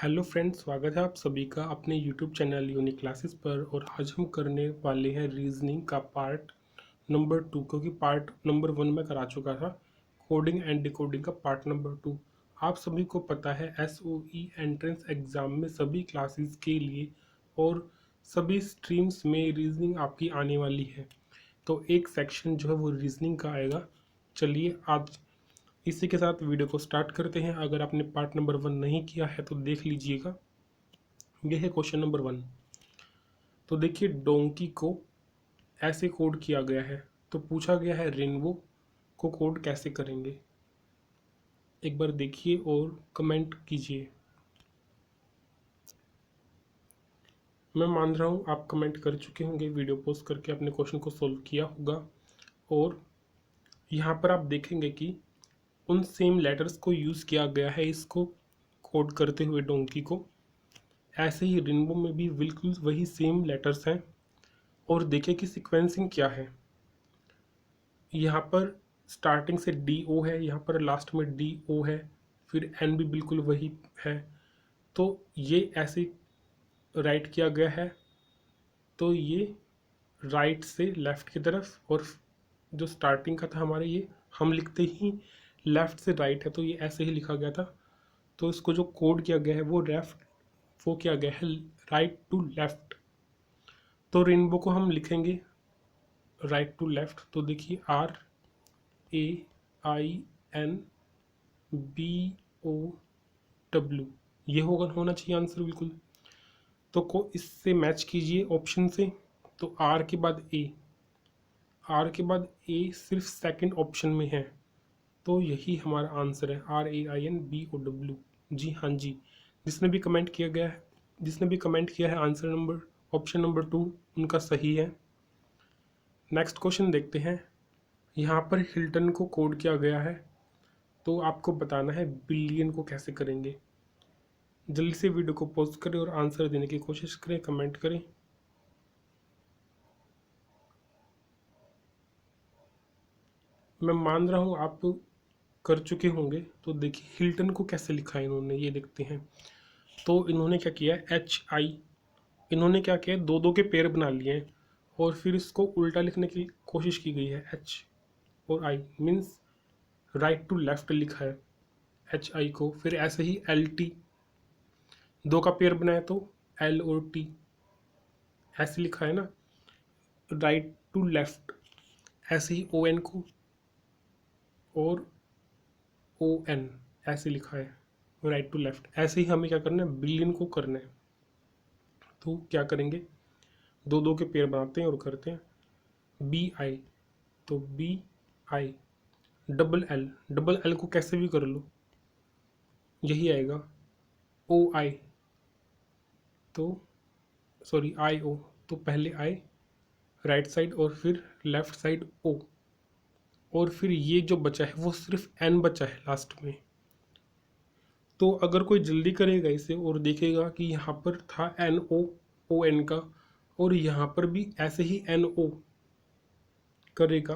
Hello friends, स्वागत है आप सभी का अपने यूट्यूब चैनल यूनिक क्लासेस पर। और आज हम करने वाले हैं रीजनिंग का पार्ट नंबर 2, क्योंकि पार्ट नंबर 1 में करा चुका था कोडिंग एंड डिकोडिंग का पार्ट नंबर 2। आप सभी को पता है एसओई एंट्रेंस एग्ज़ाम में सभी क्लासेस के लिए और सभी स्ट्रीम्स में रीजनिंग आपकी आने वाली है। तो एक सेक्शन जो है वो रीजनिंग का आएगा। चलिए आज इसी के साथ वीडियो को स्टार्ट करते हैं। अगर आपने पार्ट नंबर 1 नहीं किया है तो देख लीजिएगा। यह है क्वेश्चन नंबर 1। तो देखिए, डोंकी को ऐसे कोड किया गया है, तो पूछा गया है रेनबो को कोड कैसे करेंगे। एक बार देखिए और कमेंट कीजिए। मैं मान रहा हूँ आप कमेंट कर चुके होंगे, वीडियो पोस्ट करके अपने क्वेश्चन को सोल्व किया होगा। और यहाँ पर आप देखेंगे कि उन सेम लेटर्स को यूज़ किया गया है इसको कोड करते हुए डोंकी को। ऐसे ही रेनबो में भी बिल्कुल वही सेम लेटर्स हैं। और देखिए कि सीक्वेंसिंग क्या है। यहाँ पर स्टार्टिंग से डी ओ है, यहाँ पर लास्ट में डी ओ है, फिर एन भी बिल्कुल वही है। तो ये ऐसे राइट किया गया है। तो ये राइट से लेफ़्ट की तरफ, और जो स्टार्टिंग का था हमारे, ये हम लिखते ही लेफ़्ट से राइट है, तो ये ऐसे ही लिखा गया था। तो इसको जो कोड किया गया है वो किया गया है राइट टू लेफ़्ट। तो रेनबो को हम लिखेंगे राइट टू लेफ़्ट। तो देखिए RAINBOW, ये होना चाहिए आंसर बिल्कुल। तो को इससे मैच कीजिए ऑप्शन से। तो आर के बाद ए सिर्फ सेकंड ऑप्शन में है, तो यही हमारा आंसर है RAINBOW। जी हाँ जी, जिसने भी कमेंट किया है आंसर नंबर ऑप्शन नंबर 2 उनका सही है। नेक्स्ट क्वेश्चन देखते हैं। यहाँ पर हिल्टन को कोड किया गया है, तो आपको बताना है बिलियन को कैसे करेंगे। जल्दी से वीडियो को पॉज करें और आंसर देने की कोशिश करें, कमेंट करें। मैं मान रहा हूँ आप कर चुके होंगे। तो देखिए हिल्टन को कैसे लिखा है इन्होंने, ये देखते हैं। तो इन्होंने क्या किया है, HI, इन्होंने क्या किया है, दो दो के पेयर बना लिए हैं और फिर इसको उल्टा लिखने की कोशिश की गई है। H और I means right to left लिखा है HI को। फिर ऐसे ही LT, दो का पेयर बनाया तो L और T ऐसे लिखा है ना, राइट टू लेफ्ट। ऐसे ही ON को और ON ऐसे लिखा है राइट टू लेफ्ट। ऐसे ही हमें क्या करना है, बिलियन को करना है। तो क्या करेंगे, दो दो के पेयर बनाते हैं और करते हैं BI। तो BI, डबल एल को कैसे भी कर लो, यही आएगा OI। तो सॉरी IO, तो पहले I राइट साइड और फिर लेफ्ट साइड O, और फिर ये जो बचा है वो सिर्फ N बचा है लास्ट में। तो अगर कोई जल्दी करेगा इसे और देखेगा कि यहाँ पर था NO का, और यहाँ पर भी ऐसे ही NO करेगा,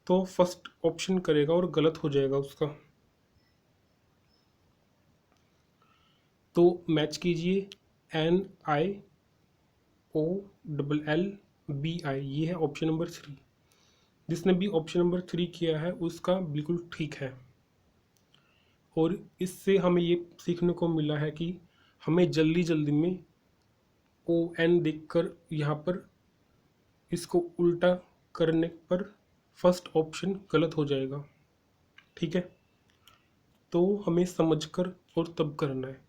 तो फर्स्ट ऑप्शन करेगा और गलत हो जाएगा उसका। तो मैच कीजिए NIOLLBI, ये है ऑप्शन नंबर 3। जिसने भी ऑप्शन नंबर 3 किया है उसका बिल्कुल ठीक है। और इससे हमें ये सीखने को मिला है कि हमें जल्दी जल्दी में ON देखकर यहाँ पर इसको उल्टा करने पर फर्स्ट ऑप्शन गलत हो जाएगा। ठीक है, तो हमें समझकर और तब करना है।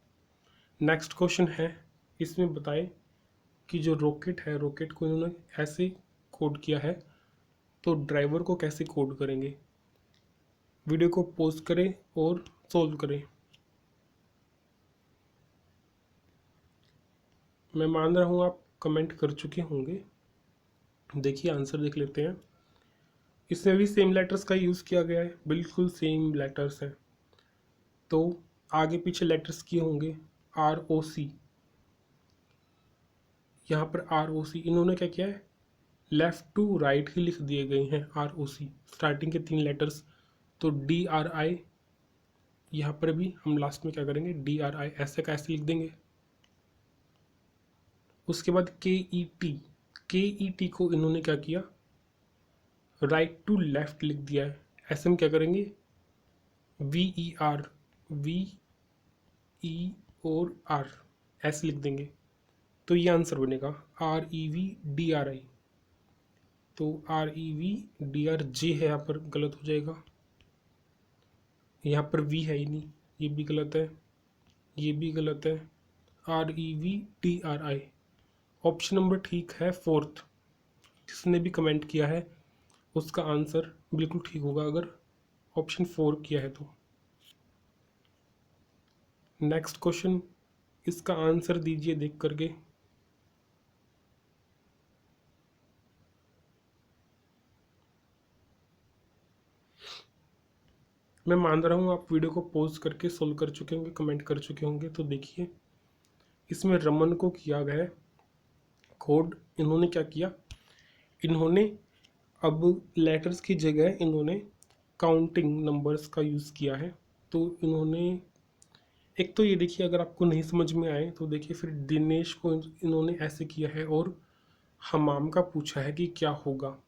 नेक्स्ट क्वेश्चन है, इसमें बताएं कि जो रॉकेट है, रॉकेट को इन्होंने ऐसे कोड किया है, तो ड्राइवर को कैसे कोड करेंगे। वीडियो को पॉज करें और सोल्व करें। मैं मान रहा हूँ आप कमेंट कर चुके होंगे। देखिए आंसर देख लेते हैं। इसमें भी सेम लेटर्स का यूज़ किया गया है, बिल्कुल सेम लेटर्स हैं। तो आगे पीछे लेटर्स किए होंगे ROC। यहाँ पर ROC इन्होंने क्या किया है, लेफ़्ट टू राइट ही लिख दिए गए हैं ROC। स्टार्टिंग के 3 लेटर्स तो DRI, यहाँ पर भी हम लास्ट में क्या करेंगे, DRI ऐसे का ऐसे लिख देंगे। उसके बाद KET को इन्होंने क्या किया, राइट टू लेफ्ट लिख दिया है। ऐसे में क्या करेंगे, VE और R ऐसे लिख देंगे, तो ये आंसर बनेगा REVDRI। तो REVDRJ है, यहाँ पर गलत हो जाएगा, यहाँ पर V है ही नहीं, ये भी गलत है, ये भी गलत है। REVDRI ऑप्शन नंबर ठीक है, फोर्थ। जिसने भी कमेंट किया है उसका आंसर बिल्कुल ठीक होगा अगर ऑप्शन 4 किया है तो। नेक्स्ट क्वेश्चन, इसका आंसर दीजिए देख करके। मैं मान रहा हूँ आप वीडियो को पॉज करके सोल्व कर चुके होंगे, कमेंट कर चुके होंगे। तो देखिए, इसमें रमन को किया गया है कोड। इन्होंने क्या किया, इन्होंने अब लेटर्स की जगह इन्होंने काउंटिंग नंबर्स का यूज़ किया है। तो इन्होंने, एक तो ये देखिए, अगर आपको नहीं समझ में आए तो देखिए, फिर दिनेश को इन्होंने ऐसे किया है और हमाम का पूछा है कि क्या होगा।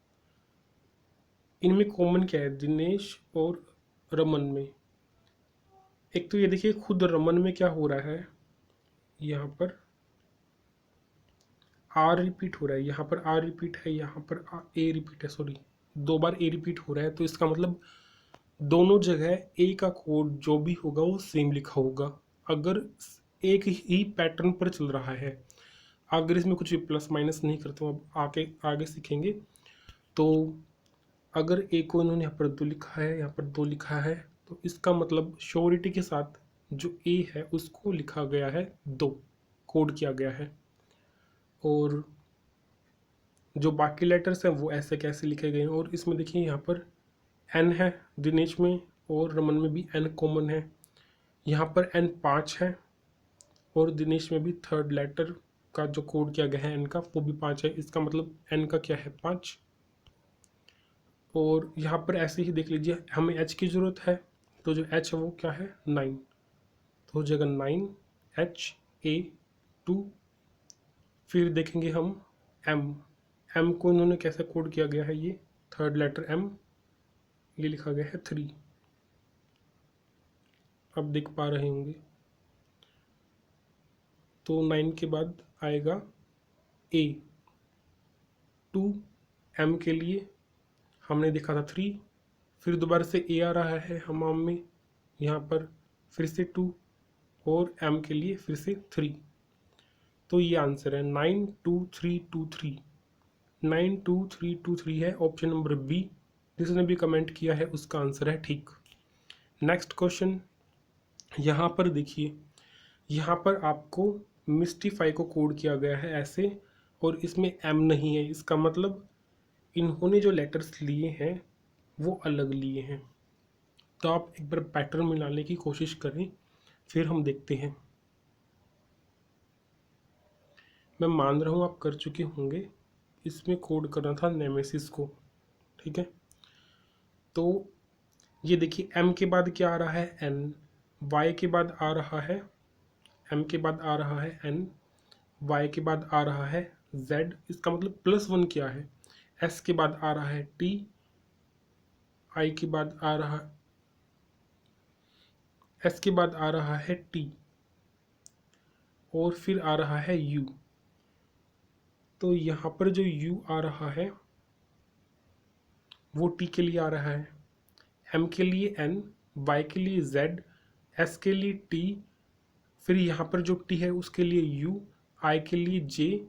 इनमें कॉमन क्या है दिनेश और रमन में, एक तो ये देखिए खुद रमन में क्या हो रहा है, यहाँ पर आर रिपीट हो रहा है, यहाँ पर आर रिपीट है, यहाँ पर ए रिपीट है, सॉरी 2 बार ए रिपीट हो रहा है। तो इसका मतलब दोनों जगह ए का कोड जो भी होगा वो सेम लिखा होगा। अगर एक ही पैटर्न पर चल रहा है, अगर इसमें कुछ प्लस माइनस नहीं करते हो, अब आगे आगे सीखेंगे। तो अगर ए को इन्होंने यहाँ पर 2 लिखा है, यहाँ पर 2 लिखा है, तो इसका मतलब श्योरिटी के साथ जो ए है उसको लिखा गया है 2, कोड किया गया है। और जो बाकी लेटर्स हैं वो ऐसे कैसे लिखे गए हैं। और इसमें देखिए यहाँ पर एन है दिनेश में और रमन में भी एन कॉमन है, यहाँ पर एन 5 है और दिनेश में भी थर्ड लेटर का जो कोड किया गया है एन का वो भी 5 है। इसका मतलब एन का क्या है 5। और यहाँ पर ऐसे ही देख लीजिए, हमें एच की ज़रूरत है, तो जो एच है वो क्या है 9, तो हो जाएगा 9HA2। फिर देखेंगे हम एम को इन्होंने कैसे कोड किया गया है, ये थर्ड लेटर एम, ये लिखा गया है 3। अब देख पा रहे होंगे। तो 9 के बाद आएगा ए, 2 के लिए हमने देखा था 3, फिर दोबारा से ए आ रहा है हमाम में, यहाँ पर फिर से 2 और एम के लिए फिर से 3। तो ये आंसर है 92323, 92323 है ऑप्शन नंबर बी। जिसने भी कमेंट किया है उसका आंसर है ठीक। नेक्स्ट क्वेश्चन, यहाँ पर देखिए, यहाँ पर आपको मिस्टीफाई को कोड किया गया है ऐसे, और इसमें एम नहीं है। इसका मतलब इन्होंने जो लेटर्स लिए हैं वो अलग लिए हैं। तो आप एक बार पैटर्न मिलाने की कोशिश करें, फिर हम देखते हैं। मैं मान रहा हूँ आप कर चुके होंगे। इसमें कोड करना था नेमेसिस को, ठीक है। तो ये देखिए, एम के बाद क्या आ रहा है एन, वाई के बाद आ रहा है, एम के बाद आ रहा है एन, वाई के बाद आ रहा है जेड। इसका मतलब +1 क्या है, एस के बाद आ रहा है टी, आई के बाद आ रहा, एस के बाद आ रहा है टी, और फिर आ रहा है यू। तो यहाँ पर जो यू आ रहा है वो टी के लिए आ रहा है, एम के लिए एन, वाई के लिए जेड, एस के लिए टी, फिर यहाँ पर जो टी है उसके लिए यू, आई के लिए जे,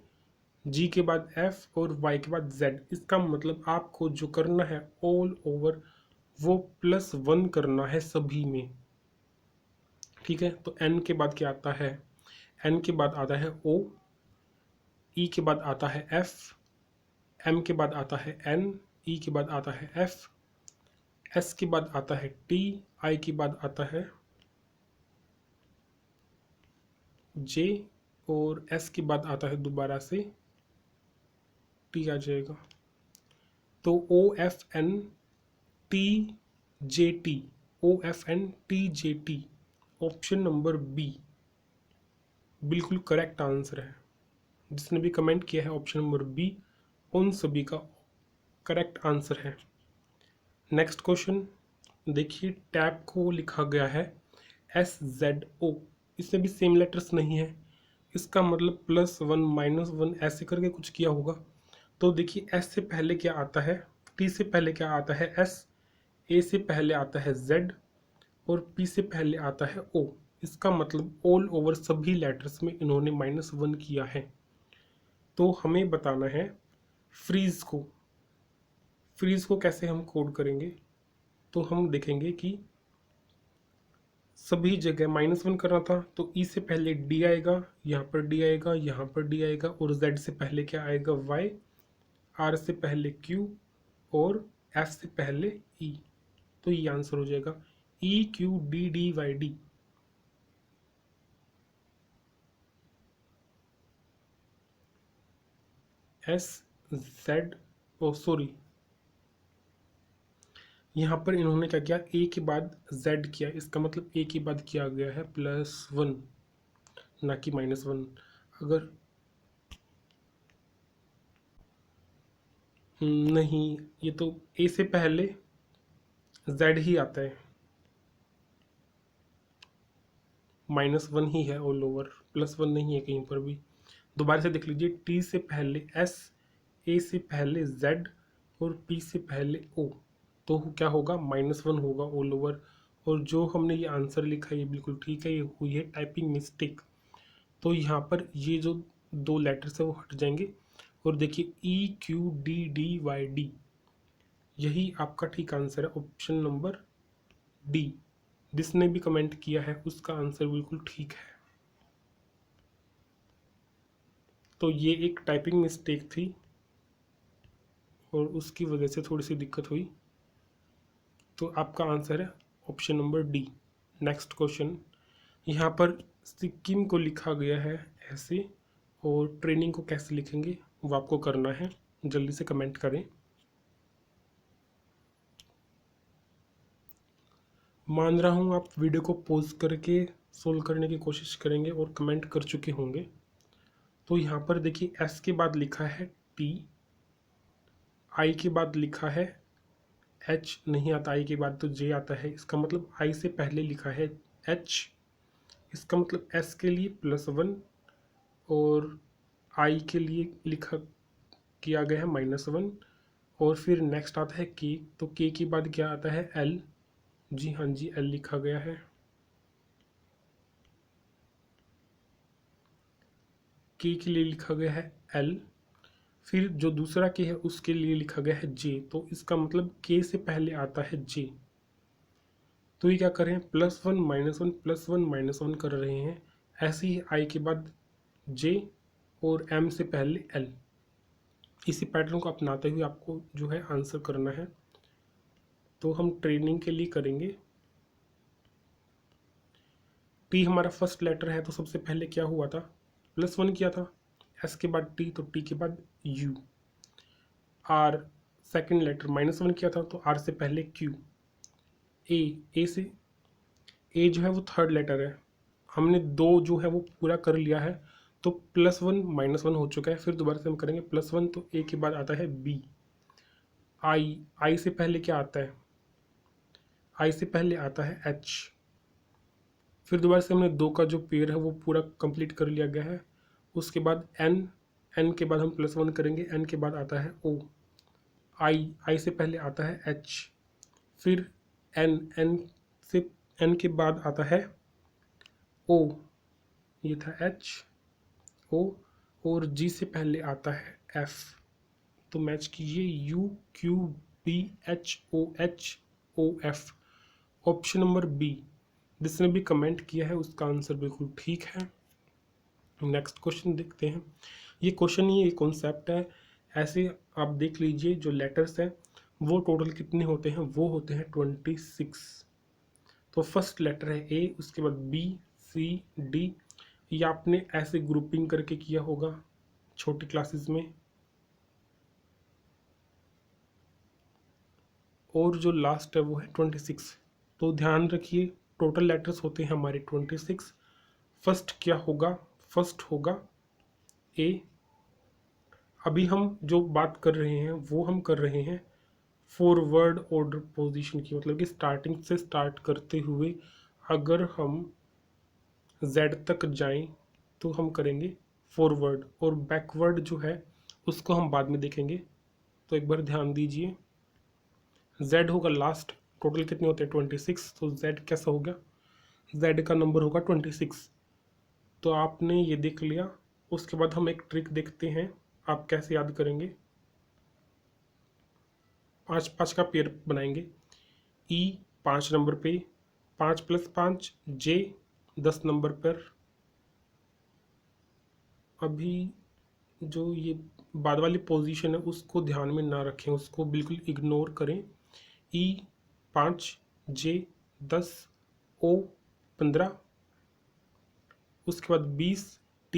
जी के बाद एफ और वाई के बाद जेड। इसका मतलब आपको जो करना है ऑल ओवर वो +1 करना है सभी में, ठीक है। तो एन के बाद क्या आता है, एन के बाद आता है ओ, ई के बाद आता है एफ, एम के बाद आता है एन, ई के बाद आता है एफ, एस के बाद आता है टी, आई के बाद आता है जे, और एस के बाद आता है दोबारा से टी आ जाएगा। तो O F N T J T, OFNTJT। Option number B बिल्कुल करेक्ट आंसर है। जिसने भी कमेंट किया है ऑप्शन नंबर बी, उन सभी का करेक्ट आंसर है। नेक्स्ट क्वेश्चन देखिए, टैब को लिखा गया है SZO। इसमें भी सेम लेटर्स नहीं है, इसका मतलब +1 -1 ऐसे करके कुछ किया होगा। तो देखिए, S से पहले क्या आता है, T से पहले क्या आता है S, A से पहले आता है Z और P से पहले आता है O। इसका मतलब ऑल ओवर सभी लेटर्स में इन्होंने -1 किया है। तो हमें बताना है फ्रीज को। फ्रीज को कैसे हम कोड करेंगे, तो हम देखेंगे कि सभी जगह -1 करना था, तो ई से पहले डी आएगा, यहाँ पर डी आएगा, यहाँ पर डी आएगा, और जेड से पहले क्या आएगा वाई, आर से पहले क्यू और एफ से पहले ई। तो ये आंसर हो जाएगा EQDDYD। SZ, ओ सॉरी, यहाँ पर इन्होंने क्या किया, ए के बाद जेड किया, इसका मतलब ए के बाद किया गया है +1 ना कि -1। अगर नहीं, ये तो ए से पहले जेड ही आता है, -1 ही है ऑल ओवर, +1 नहीं है कहीं पर भी। दोबारा से देख लीजिए, टी से पहले एस, ए से पहले जेड और पी से पहले ओ, तो क्या होगा, -1 होगा ऑल ओवर। और जो हमने ये आंसर लिखा है ये बिल्कुल ठीक है, ये हुई है टाइपिंग मिस्टेक। तो यहाँ पर ये जो दो लेटर्स है वो हट जाएंगे, और देखिए EQDDYD, यही आपका ठीक आंसर है, ऑप्शन नंबर डी। जिसने भी कमेंट किया है उसका आंसर बिल्कुल ठीक है। तो ये एक टाइपिंग मिस्टेक थी और उसकी वजह से थोड़ी सी दिक्कत हुई। तो आपका आंसर है option number D. Next question, यहाँ पर सिक्किम को लिखा गया है ऐसे, और ट्रेनिंग को कैसे लिखेंगे वो आपको करना है, जल्दी से कमेंट करें। मान रहा हूँ आप वीडियो को पॉज करके सोल्व करने की कोशिश करेंगे और कमेंट कर चुके होंगे। तो यहाँ पर देखिए, एस के बाद लिखा है टी, आई के बाद लिखा है एच, नहीं आता आई के बाद तो जे आता है, इसका मतलब आई से पहले लिखा है एच, इसका मतलब एस के लिए +1 और आई के लिए लिखा किया गया है -1। और फिर नेक्स्ट आता है के, तो के के बाद क्या आता है एल, जी हाँ जी एल लिखा गया है। के लिए लिखा गया है एल, फिर जो दूसरा के है उसके लिए लिखा गया है जे, तो इसका मतलब के से पहले आता है जे। तो ये क्या कर रहे हैं, +1 -1 +1 -1 कर रहे हैं। ऐसे ही आई के बाद जे और एम से पहले एल, इसी पैटर्न को अपनाते हुए आपको जो है आंसर करना है। तो हम ट्रेनिंग के लिए करेंगे। टी हमारा फर्स्ट लेटर है, तो सबसे पहले क्या हुआ था, +1 किया था, एस के बाद टी, तो टी के बाद यू। आर सेकेंड लेटर -1 किया था, तो आर से पहले क्यू। ए से, ए जो है वो थर्ड लेटर है, हमने दो जो है वो पूरा कर लिया है, तो +1 -1 हो चुका है। फिर दोबारा से हम करेंगे +1, तो ए के बाद आता है बी। आई से पहले क्या आता है, आई से पहले आता है एच। फिर दोबारा से हमने दो का जो पेयर है वो पूरा कंप्लीट कर लिया गया है। उसके बाद एन, एन के बाद हम +1 करेंगे, एन के बाद आता है ओ। आई से पहले आता है एच, फिर एन से, एन के बाद आता है ओ, ये था एच ओ, और जी से पहले आता है एफ। तो मैच कीजिए UQBHOHOF, ऑप्शन नंबर बी। जिसने भी कमेंट किया है उसका आंसर बिल्कुल ठीक है। नेक्स्ट क्वेश्चन देखते हैं। ये क्वेश्चन ही एक कॉन्सेप्ट है। ऐसे आप देख लीजिए, जो लेटर्स हैं वो टोटल कितने होते हैं, वो होते हैं 26। तो फर्स्ट लेटर है ए, उसके बाद बी, सी, डी। ये आपने ऐसे ग्रुपिंग करके किया होगा छोटी क्लासेस में। और जो लास्ट है वो है 26। तो ध्यान रखिए टोटल लेटर्स होते हैं हमारे 26। फर्स्ट क्या होगा? फर्स्ट होगा ए। अभी हम जो बात कर रहे हैं वो हम कर रहे हैं फॉरवर्ड ऑर्डर पोजीशन की, मतलब कि स्टार्टिंग से स्टार्ट करते हुए अगर हम Z तक जाएं तो हम करेंगे फॉरवर्ड, और बैकवर्ड जो है उसको हम बाद में देखेंगे। तो एक बार ध्यान दीजिए, Z होगा लास्ट। टोटल कितने होते हैं? 26। तो Z कैसा हो गया? Z का नंबर होगा 26। तो आपने ये देख लिया। उसके बाद हम एक ट्रिक देखते हैं, आप कैसे याद करेंगे। 5 5 का पेयर बनाएंगे। E 5 नंबर पे, 5 + 5 J 10 नंबर पर। अभी जो ये बाद वाली पोजीशन है उसको ध्यान में ना रखें, उसको बिल्कुल इग्नोर करें। E 5 J 10 O 15, उसके बाद 20 T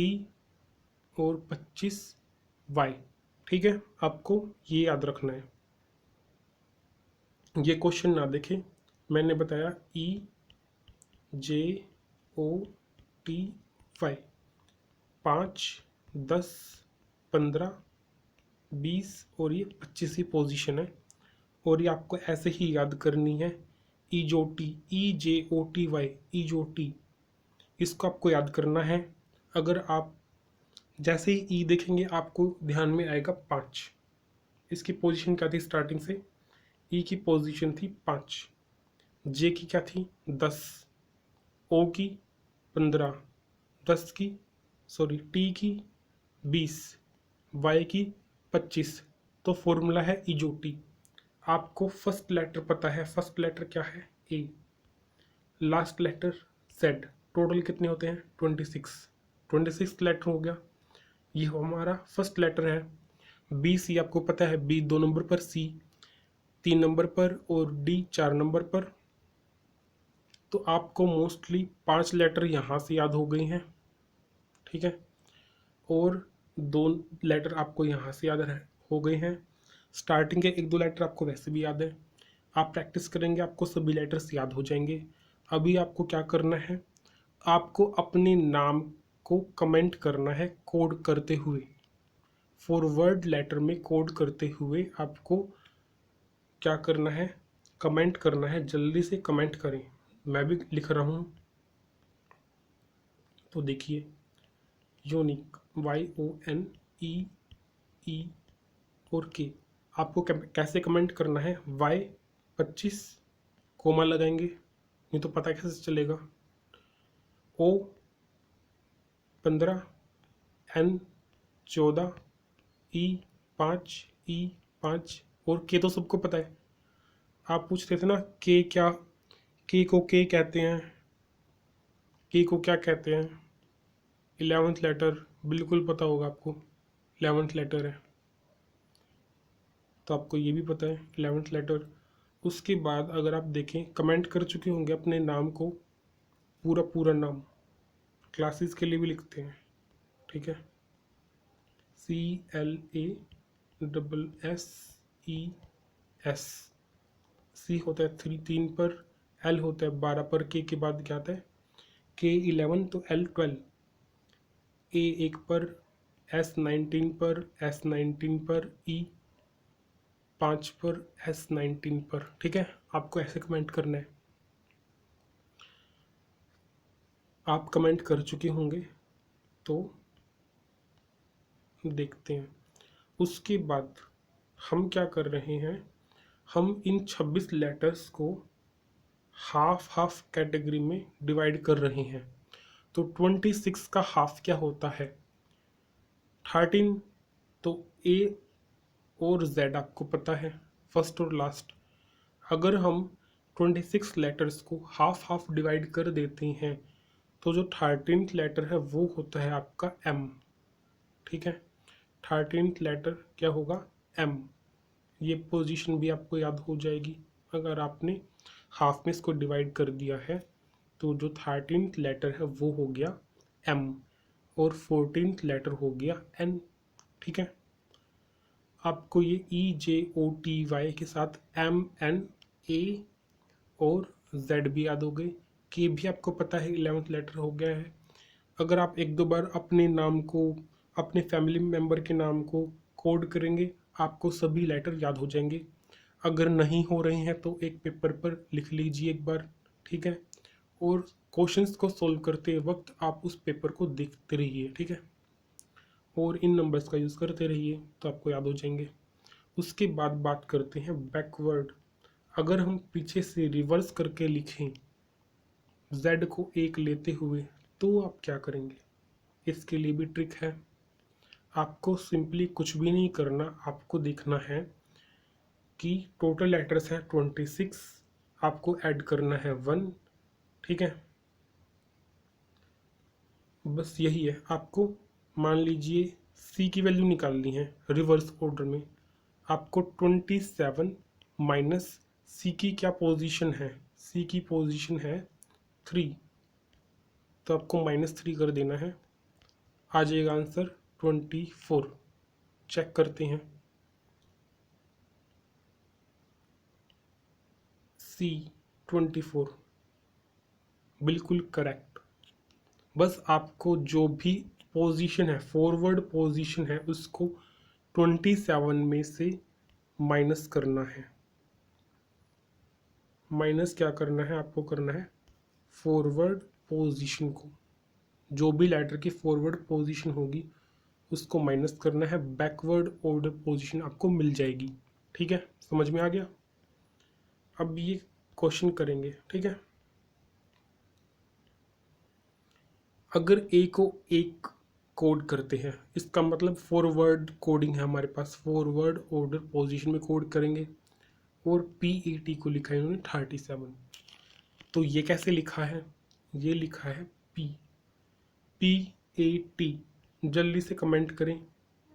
और 25 Y। ठीक है, आपको ये याद रखना है। ये क्वेश्चन ना देखें, मैंने बताया E J O T Y 5 10 15 20 और ये 25 की पोजीशन है। और ये आपको ऐसे ही याद करनी है। EJOTY EJOT, इसको आपको याद करना है। अगर आप जैसे ही ई देखेंगे आपको ध्यान में आएगा 5। इसकी पोजीशन क्या थी स्टार्टिंग से? ई की पोजीशन थी 5, जे की क्या थी 10, ओ की 15, 10 की टी की 20, वाई की 25। तो फॉर्मूला है इजोटी। आपको फर्स्ट लेटर पता है, फर्स्ट लेटर क्या है? A. Last letter Z. Total कितने होते हैं? 26। 26 लेटर हो गया, ये हमारा फर्स्ट लेटर है। बी सी आपको पता है, बी 2 नंबर पर, सी 3 नंबर पर और डी 4 नंबर पर। तो आपको मोस्टली 5 लेटर यहाँ से याद हो गए हैं, ठीक है, और 2 लेटर आपको यहाँ से याद हो गए हैं। स्टार्टिंग के 1-2 लेटर आपको वैसे भी याद है, आप प्रैक्टिस करेंगे आपको सभी लेटर्स याद हो जाएंगे। अभी आपको क्या करना है, आपको अपने नाम को कमेंट करना है कोड करते हुए। फॉरवर्ड लेटर में कोड करते हुए आपको क्या करना है? कमेंट करना है। जल्दी से कमेंट करें, मैं भी लिख रहा हूँ। तो देखिए, यूनिक YONE और के। आपको कैसे कमेंट करना है? Y 25 कोमा लगाएंगे, नहीं तो पता कैसे चलेगा। O 15 N 14 E 5 E 5 और के तो सबको पता है। आप पूछते थे ना के क्या, के को के कहते हैं, के को क्या कहते हैं? 11th लेटर, बिल्कुल पता होगा आपको 11th लेटर है, तो आपको ये भी पता है 11th लेटर। उसके बाद अगर आप देखें, कमेंट कर चुके होंगे अपने नाम को, पूरा पूरा नाम, क्लासेस के लिए भी लिखते हैं, ठीक है। CLASSES। सी होता है 3 पर, एल होता है 12 पर, के बाद क्या आता है? के 11 तो एल 12, ए 1 पर, एस 19 पर, एस 19 पर, ई 5 पर, एस 19 पर, ठीक है। आपको ऐसे कमेंट करना है। आप कमेंट कर चुके होंगे, तो देखते हैं। उसके बाद हम क्या कर रहे हैं, हम इन 26 लेटर्स को हाफ हाफ कैटेगरी में डिवाइड कर रहे हैं। तो 26 का हाफ क्या होता है? 13। तो ए और जेड आपको पता है, फर्स्ट और लास्ट। अगर हम 26 लेटर्स को हाफ हाफ डिवाइड कर देते हैं तो जो 13th लेटर है वो होता है आपका एम, ठीक है। 13th लेटर क्या होगा? एम। ये पोजीशन भी आपको याद हो जाएगी अगर आपने हाफ में इसको डिवाइड कर दिया है। तो जो 13th लेटर है वो हो गया एम और 14th लेटर हो गया एन, ठीक है। आपको ये EJOTY के साथ M N A और जेड भी याद हो गए, के भी आपको पता है 11th लेटर हो गया है। अगर आप एक दो बार अपने नाम को, अपने फैमिली मेम्बर के नाम को कोड करेंगे, आपको सभी लेटर याद हो जाएंगे। अगर नहीं हो रहे हैं तो एक पेपर पर लिख लीजिए एक बार, ठीक है। और क्वेश्चंस को सॉल्व करते वक्त आप उस पेपर को देखते रहिए, ठीक है, और इन नंबर्स का यूज़ करते रहिए तो आपको याद हो जाएंगे। उसके बाद बात करते हैं बैकवर्ड। अगर हम पीछे से रिवर्स करके लिखें z को 1 लेते हुए तो आप क्या करेंगे, इसके लिए भी ट्रिक है। आपको सिंपली कुछ भी नहीं करना, आपको देखना है कि टोटल लेटर्स हैं 26, आपको ऐड करना है 1, ठीक है। बस यही है। आपको मान लीजिए c की वैल्यू निकालनी है रिवर्स ऑर्डर में, आपको 27 माइनस c की क्या पोजीशन है, c की पोजीशन है 3, तो आपको -3 कर देना है, आ जाएगा आंसर 24। चेक करते हैं, C 24 बिल्कुल करेक्ट। बस आपको जो भी पोजीशन है, फॉरवर्ड पोजीशन है, उसको 27 में से माइनस करना है। माइनस क्या करना है, आपको करना है फॉरवर्ड पोजीशन को, जो भी लेटर की फॉरवर्ड पोजीशन होगी उसको माइनस करना है, बैकवर्ड ऑर्डर पोजीशन आपको मिल जाएगी, ठीक है। समझ में आ गया। अब ये क्वेश्चन करेंगे, ठीक है। अगर ए को एक कोड करते हैं, इसका मतलब फॉरवर्ड कोडिंग है हमारे पास, फॉरवर्ड ऑर्डर पोजीशन में कोड करेंगे, और PAT को लिखा है इन्होंने 37। तो ये कैसे लिखा है, ये लिखा है PAT। जल्दी से कमेंट करें,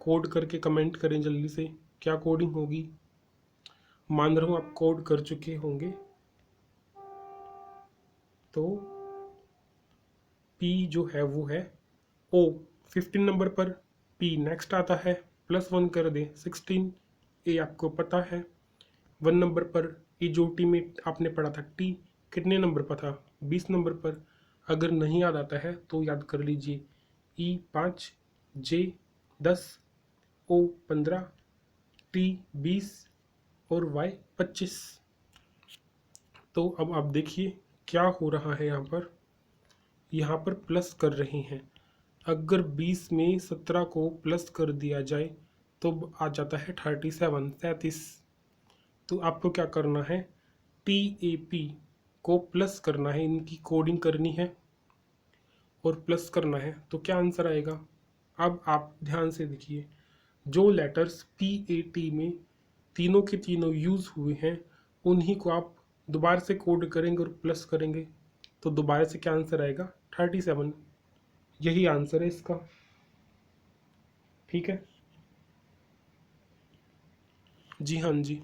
कोड करके कमेंट करें जल्दी से, क्या कोडिंग होगी। मान रहा हूँ आप कोड कर चुके होंगे। तो P जो है वो है O 15 नंबर पर, P नेक्स्ट आता है, +1 कर दे 16, A आपको पता है 1 नंबर पर, E जो टी में आपने पढ़ा था T कितने नंबर पर था, 20 नंबर पर। अगर नहीं याद आता है तो याद कर लीजिए, E 5, J 10, O 15, T 20 और Y 25। तो अब आप देखिए क्या हो रहा है, यहाँ पर प्लस कर रहे हैं। अगर 20 में 17 को प्लस कर दिया जाए तो आ जाता है 37, 37। तो आपको क्या करना है, TAP को प्लस करना है, इनकी कोडिंग करनी है और प्लस करना है, तो क्या आंसर आएगा। अब आप ध्यान से देखिए, जो लेटर्स PAT में तीनों के तीनों यूज़ हुए हैं उन्हीं को आप दोबारा से कोड करेंगे और प्लस करेंगे, तो दोबारा से क्या आंसर आएगा 37। यही आंसर है इसका, ठीक है जी। हाँ जी,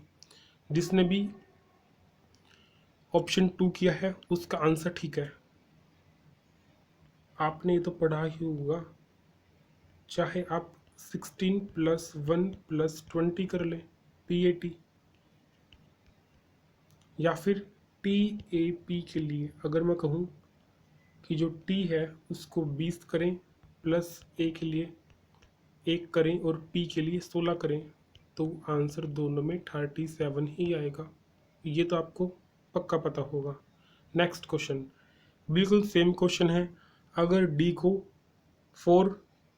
जिसने भी ऑप्शन 2 किया है उसका आंसर ठीक है। आपने ये तो पढ़ा ही होगा, चाहे आप 16 + 1 + 20 कर लें PAT, या फिर TAP के लिए अगर मैं कहूँ कि जो T है उसको 20 करें, प्लस A के लिए 1 करें और P के लिए 16 करें, तो आंसर दोनों में 37 ही आएगा। ये तो आपको पक्का पता होगा। नेक्स्ट क्वेश्चन बिल्कुल सेम क्वेश्चन है। अगर D को 4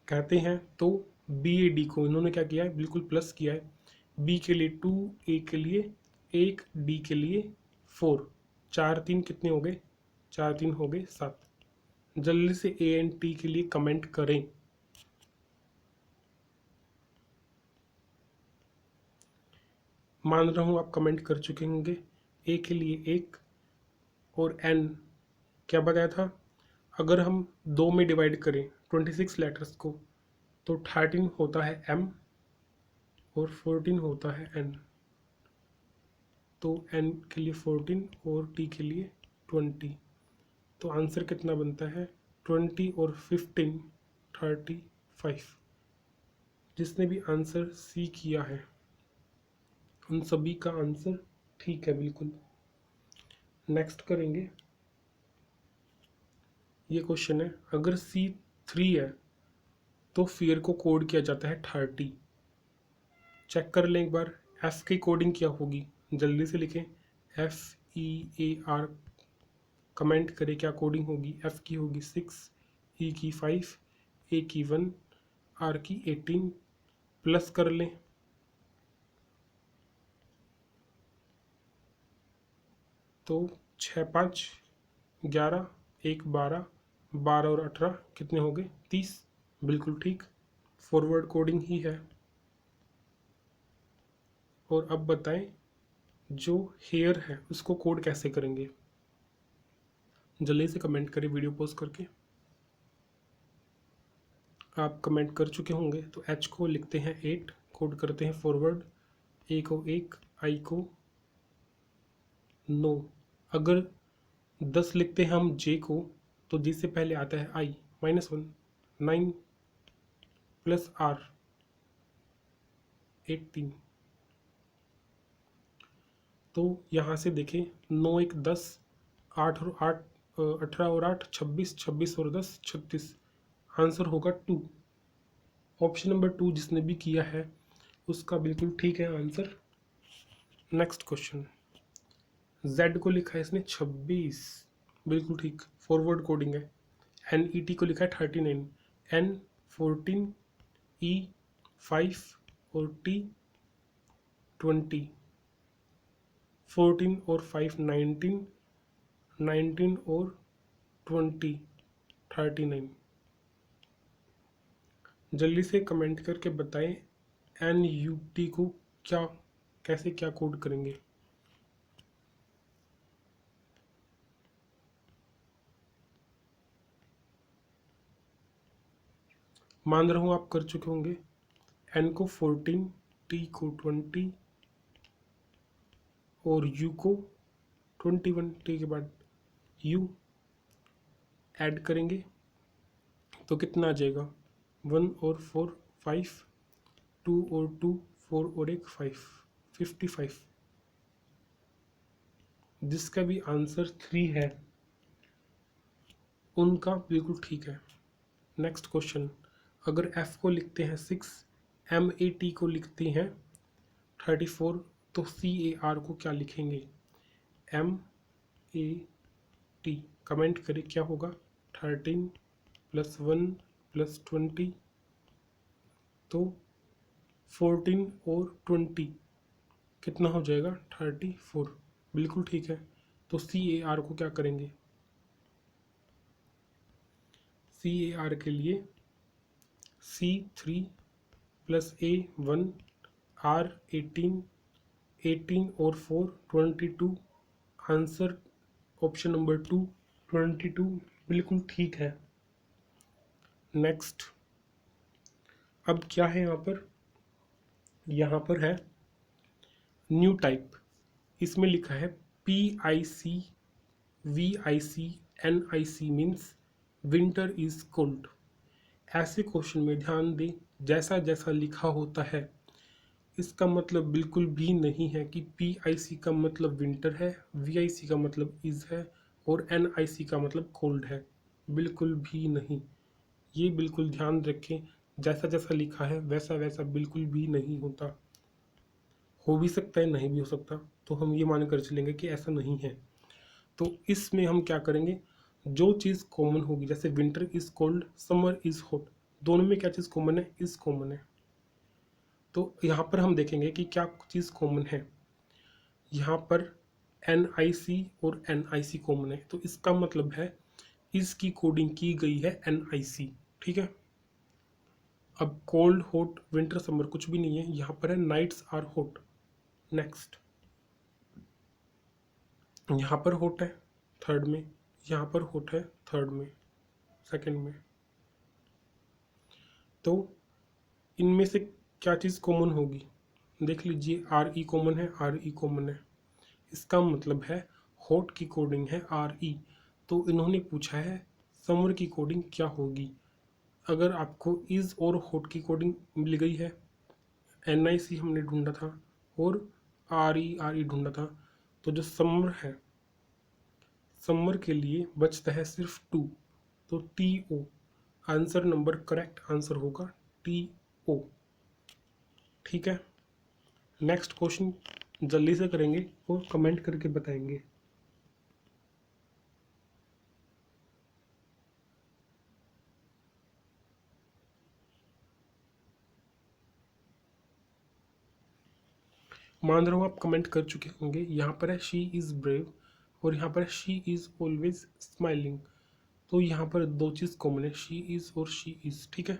कहते हैं तो BAD को इन्होंने क्या किया है, बिल्कुल प्लस किया है। B के लिए 2, A के लिए 1, D के लिए 4, 4 3 कितने हो गए, 4 3 हो गए 7। जल्दी से A एंड T के लिए कमेंट करें। मान रहा हूँ आप कमेंट कर चुके होंगे। A के लिए 1 और N क्या बताया था, अगर हम 2 में डिवाइड करें 26 लेटर्स को तो 13 होता है M और 14 होता है N। तो N के लिए 14 और T के लिए 20, तो आंसर कितना बनता है 20 और 15 35। जिसने भी आंसर C किया है उन सभी का आंसर ठीक है बिल्कुल। नेक्स्ट करेंगे, ये क्वेश्चन है, अगर C3 है तो फियर को कोड किया जाता है 30। चेक कर लें एक बार, एफ की कोडिंग क्या होगी, जल्दी से लिखें, FEAR, कमेंट करें क्या कोडिंग होगी। एफ की होगी 6, ई की 5, ए की 1, आर की 18, प्लस कर लें, तो 6 5 11, 1 12, 12 और 18 कितने हो गए, 30। बिल्कुल ठीक, फॉरवर्ड कोडिंग ही है। और अब बताएं, जो हेयर है उसको कोड कैसे करेंगे, जल्दी से कमेंट करें वीडियो पॉज करके। आप कमेंट कर चुके होंगे, तो एच को लिखते हैं 8, कोड करते हैं फॉरवर्ड, ए को 1, आई को 9। अगर 10 लिखते हैं हम जे को, तो जे से पहले आता है आई, -1, 9 प्लस आर 18। तो यहाँ से देखें, 9 1 10, 8 और 8 18 और 8 26, 26 और 10 36, आंसर होगा 2। ऑप्शन नंबर 2 जिसने भी किया है उसका बिल्कुल ठीक है आंसर। नेक्स्ट क्वेश्चन, Z को लिखा है इसने 26, बिल्कुल ठीक, फॉरवर्ड कोडिंग है। NET को लिखा है 39, N 14, E 5 और T 20, 14 और 5 19, 19 और 20 39। जल्दी से कमेंट करके बताएं NUT को क्या, कैसे क्या कोड करेंगे। मान रहा हूँ आप कर चुके होंगे। N को 14, T को 20 और U को 21, T के बाद U ऐड करेंगे तो कितना आ जाएगा, 1 और 4 5, 2 और 2 4 और 1 5, 55। जिसका भी आंसर 3 है उनका बिल्कुल ठीक है। नेक्स्ट क्वेश्चन, अगर F को लिखते हैं 6, MAT को लिखते हैं 34, तो CAR को क्या लिखेंगे, MAT, कमेंट करें क्या होगा, 13 + 1 + 20, तो 14 और 20 कितना हो जाएगा, 34, बिल्कुल ठीक है। तो CAR को क्या करेंगे, CAR के लिए C3 + A1, R 18, 18 और 4 22, आंसर ऑप्शन नंबर 2 22, बिल्कुल ठीक है। नेक्स्ट, अब क्या है यहाँ पर है न्यू टाइप, इसमें लिखा है PIC VIC NIC means winter is cold. ऐसे क्वेश्चन में ध्यान दें, जैसा जैसा लिखा होता है इसका मतलब बिल्कुल भी नहीं है कि PIC का मतलब विंटर है, VIC का मतलब इज है और NIC का मतलब कोल्ड है, बिल्कुल भी नहीं। ये बिल्कुल ध्यान रखें, जैसा जैसा लिखा है वैसा वैसा बिल्कुल भी नहीं होता। हो भी सकता है, नहीं भी हो सकता, तो हम ये मान कर चलेंगे कि ऐसा नहीं है। तो इसमें हम क्या करेंगे, जो चीज़ कॉमन होगी, जैसे winter is cold, summer is hot, दोनों में क्या चीज़ कॉमन है, इज कॉमन है। तो यहाँ पर हम देखेंगे कि क्या चीज़ कॉमन है। यहाँ पर NIC और NIC कॉमन है, तो इसका मतलब है इसकी कोडिंग की गई है NIC, ठीक है। अब कोल्ड हॉट विंटर समर कुछ भी नहीं है, यहाँ पर है नाइट्स आर हॉट। नेक्स्ट, यहाँ पर हॉट है थर्ड में, यहाँ पर हॉट है थर्ड में, सेकंड में। तो इनमें से क्या चीज़ कॉमन होगी, देख लीजिए, RE कॉमन है, RE कॉमन है, इसका मतलब है हॉट की कोडिंग है RE। तो इन्होंने पूछा है समर की कोडिंग क्या होगी। अगर आपको इज और हॉट की कोडिंग मिल गई है, NIC हमने ढूंढा था और RE ढूंढा था, तो जो समर है समर के लिए बचता है सिर्फ 2, तो TO answer number, correct answer होगा TO। ठीक है, नेक्स्ट क्वेश्चन जल्दी से करेंगे और कमेंट करके बताएंगे। मान रहा हूँ आप कमेंट कर चुके होंगे। यहाँ पर है शी इज़ ब्रेव और यहाँ पर है शी इज़ ऑलवेज स्माइलिंग। तो यहाँ पर दो चीज़ कॉमन है, शी इज़ और शी इज़। ठीक है,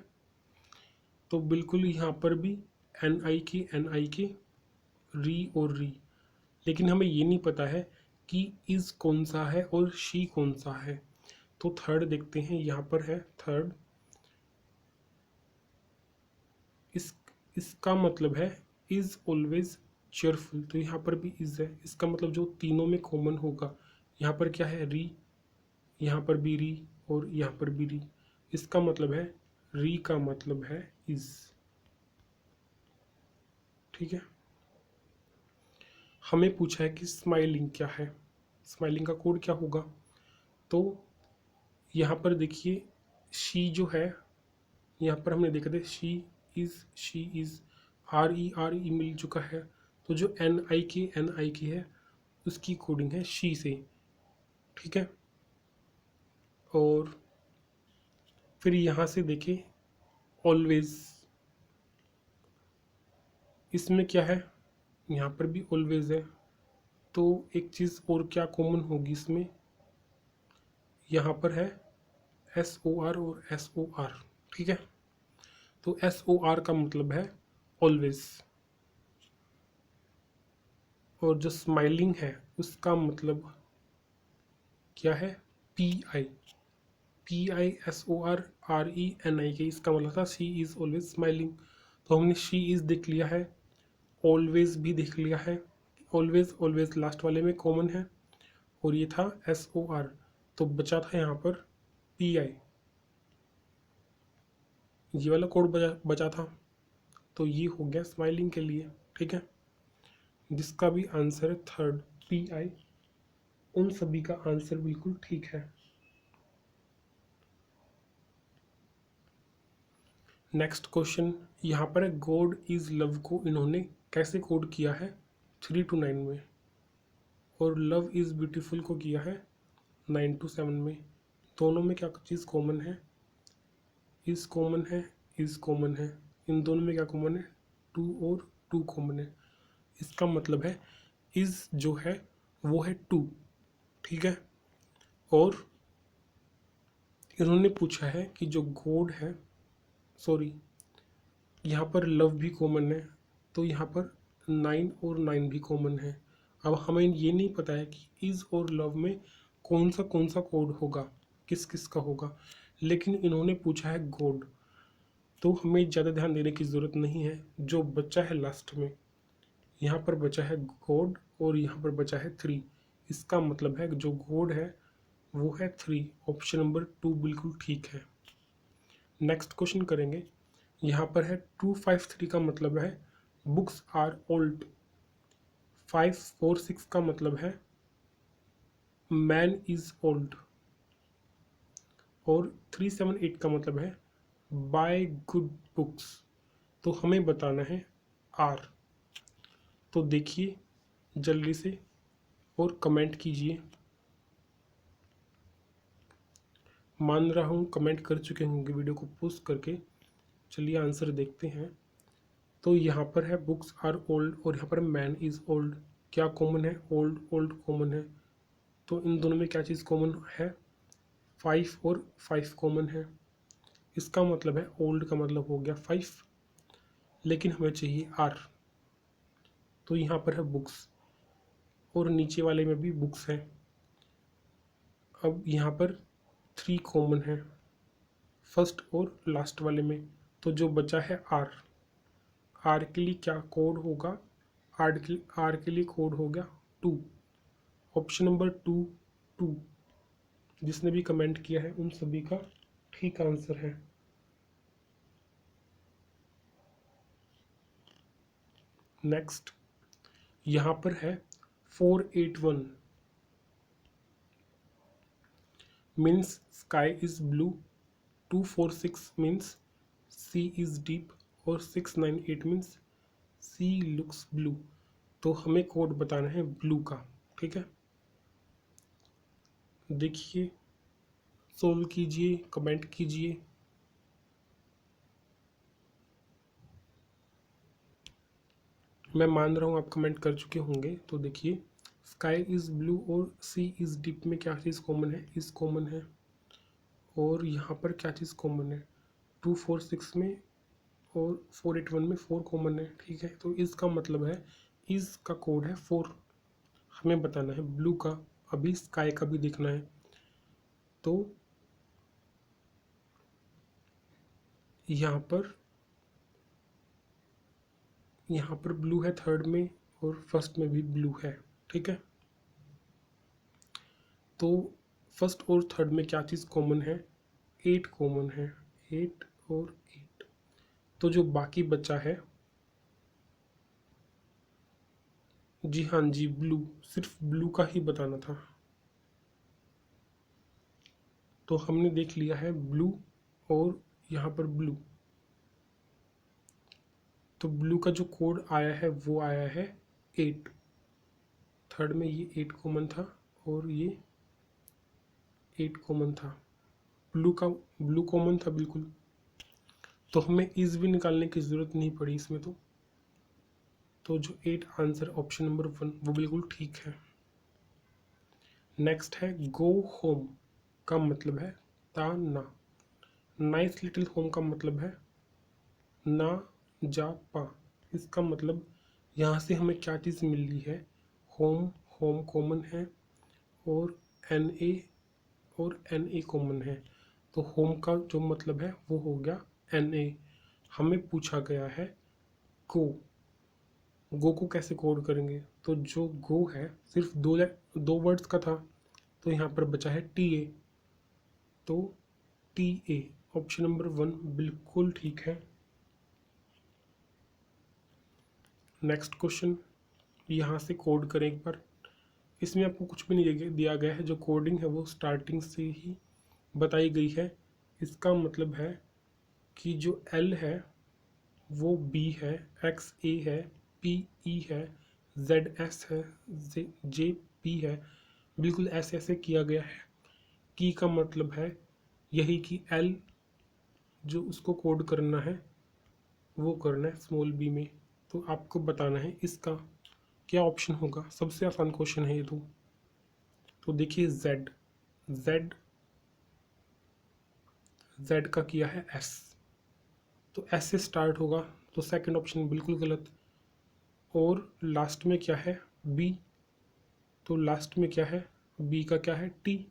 तो बिल्कुल यहाँ पर भी NI के री और री, लेकिन हमें ये नहीं पता है कि इज़ कौन सा है और शी कौन सा है। तो थर्ड देखते हैं, यहाँ पर है थर्ड, इसका मतलब है इज़ ऑलवेज चेयरफुल। तो यहाँ पर भी इज़ है, इसका मतलब जो तीनों में कॉमन होगा, यहाँ पर क्या है री, यहाँ पर भी री और यहाँ पर भी री। इसका मतलब है री का मतलब है इज़। ठीक है, हमें पूछा है कि स्माइलिंग क्या है, स्माइलिंग का कोड क्या होगा। तो यहाँ पर देखिए शी जो है, यहाँ पर हमने देखा था शी इज़ RE मिल चुका है। तो जो NI के है उसकी कोडिंग है शी से। ठीक है, और फिर यहाँ से देखें ऑलवेज, इसमें क्या है, यहाँ पर भी ऑलवेज है। तो एक चीज़ और क्या कॉमन होगी इसमें, यहाँ पर है SOR और SOR। ठीक है, तो SOR का मतलब है ऑलवेज, और जो स्माइलिंग है उसका मतलब क्या है, PISORRENIK। इसका मतलब था शी इज़ ऑलवेज स्माइलिंग। तो हमने शी इज़ देख लिया है, ऑलवेज भी देख लिया है, ऑलवेज ऑलवेज लास्ट वाले में कॉमन है, और ये था SOR। तो बचा था यहाँ पर PI, ये वाला कोड बचा था। तो ये हो गया स्माइलिंग के लिए। ठीक है, जिसका भी आंसर है थर्ड PI, उन सभी का आंसर बिल्कुल ठीक है। नेक्स्ट क्वेश्चन, यहाँ पर है गॉड इज़ लव को इन्होंने कैसे कोड किया है 3 to 9 में, और लव इज़ ब्यूटीफुल को किया है 9 to 7 में। दोनों में क्या चीज़ कॉमन है, इज़ कॉमन है, इज़ कॉमन है। इन दोनों में क्या कॉमन है, टू और टू कॉमन है। इसका मतलब है इज़ जो है वो है 2। ठीक है, और इन्होंने पूछा है कि जो गॉड है, सॉरी यहाँ पर लव भी कॉमन है, तो यहाँ पर 9 और 9 भी कॉमन है। अब हमें ये नहीं पता है कि इज़ और लव में कौन सा कोड होगा, किस किस का होगा, लेकिन इन्होंने पूछा है गॉड, तो हमें ज़्यादा ध्यान देने की ज़रूरत नहीं है। जो बच्चा है लास्ट में, यहाँ पर बचा है गॉड और यहाँ पर बचा है 3। इसका मतलब है जो गॉड है वो है 3। ऑप्शन नंबर 2 बिल्कुल ठीक है। नेक्स्ट क्वेश्चन करेंगे, यहाँ पर है 253 का मतलब है बुक्स आर ओल्ड। 546 का मतलब है मैन इज ओल्ड, और 378 का मतलब है बाय गुड बुक्स। तो हमें बताना है आर। तो देखिए जल्दी से और कमेंट कीजिए। मान रहा हूँ कमेंट कर चुके होंगे वीडियो को पोस्ट करके। चलिए आंसर देखते हैं। तो यहाँ पर है बुक्स आर ओल्ड और यहाँ पर मैन इज़ ओल्ड। क्या कॉमन है, ओल्ड ओल्ड कॉमन है। तो इन दोनों में क्या चीज़ कॉमन है, 5 और 5 कॉमन है। इसका मतलब है ओल्ड का मतलब हो गया 5, लेकिन हमें चाहिए आर। तो यहाँ पर है बुक्स और नीचे वाले में भी बुक्स है। अब यहाँ पर 3 कॉमन है फर्स्ट और लास्ट वाले में, तो जो बचा है आर। आर के लिए क्या कोड होगा, आर के लिए कोड हो गया 2। Option number 2 2। जिसने भी कमेंट किया है उन सभी का ठीक आंसर है। नेक्स्ट यहाँ पर है 481। Means sky is blue, 246 means sea is deep, और 698 मीन्स सी लुक्स ब्लू। तो हमें कोड बताना है ब्लू का, ठीक है। देखिए, सोल्व कीजिए, कमेंट कीजिए। मैं मान रहा हूँ आप कमेंट कर चुके होंगे। तो देखिए, स्काई इज़ ब्लू और सी इज़ डीप में क्या चीज़ कॉमन है? इज़ कॉमन है। और यहाँ पर क्या चीज़ कॉमन है? 246 में और 481 में 4 कॉमन है, ठीक है। तो इसका मतलब है इज़ का कोड है 4। हमें बताना है ब्लू का, अभी स्काई का भी देखना है। तो यहाँ पर ब्लू है थर्ड में, और फर्स्ट में भी ब्लू है, ठीक है। तो फर्स्ट और थर्ड में क्या चीज़ कॉमन है? 8 कॉमन है, 8 और 8। तो जो बाकी बचा है, जी हाँ जी, ब्लू, सिर्फ ब्लू का ही बताना था। तो हमने देख लिया है ब्लू, और यहाँ पर ब्लू। तो ब्लू का जो कोड आया है वो आया है 8। थर्ड में ये 8 कॉमन था, और ये 8 कॉमन था। ब्लू कॉमन था बिल्कुल। तो हमें इज भी निकालने की ज़रूरत नहीं पड़ी इसमें। तो जो 8 आंसर ऑप्शन नंबर 1 वो बिल्कुल ठीक है। नेक्स्ट है गो होम का मतलब है ताना। नाइस लिटिल होम का मतलब है ना जा पा। इसका मतलब यहाँ से हमें क्या चीज़ मिल रही है? होम, होम कॉमन है, और एन ए, और एन ए कॉमन है। तो होम का जो मतलब है वो हो गया एन ए। हमें पूछा गया है गो। गो को कैसे कोड करेंगे? तो जो गो है सिर्फ दो वर्ड्स का था, तो यहाँ पर बचा है टी ए। तो टी ए ऑप्शन नंबर 1 बिल्कुल ठीक है। नेक्स्ट क्वेश्चन, यहाँ से कोड करें एक बार। इसमें आपको कुछ भी नहीं दिया गया है, जो कोडिंग है वो स्टार्टिंग से ही बताई गई है। इसका मतलब है कि जो एल है वो बी है, एक्स ए है, पी ई है, जेड एस है, जे पी है। बिल्कुल ऐसे ऐसे किया गया है। की का मतलब है यही कि एल जो उसको कोड करना है वो करना है स्मॉल बी में। तो आपको बताना है इसका क्या ऑप्शन होगा। सबसे आसान क्वेश्चन है ये तो देखिए, जेड, जेड जेड का किया है एस, तो एस से स्टार्ट होगा, तो सेकंड ऑप्शन बिल्कुल गलत। और लास्ट में क्या है? बी, तो लास्ट में क्या है? बी का क्या है? टी।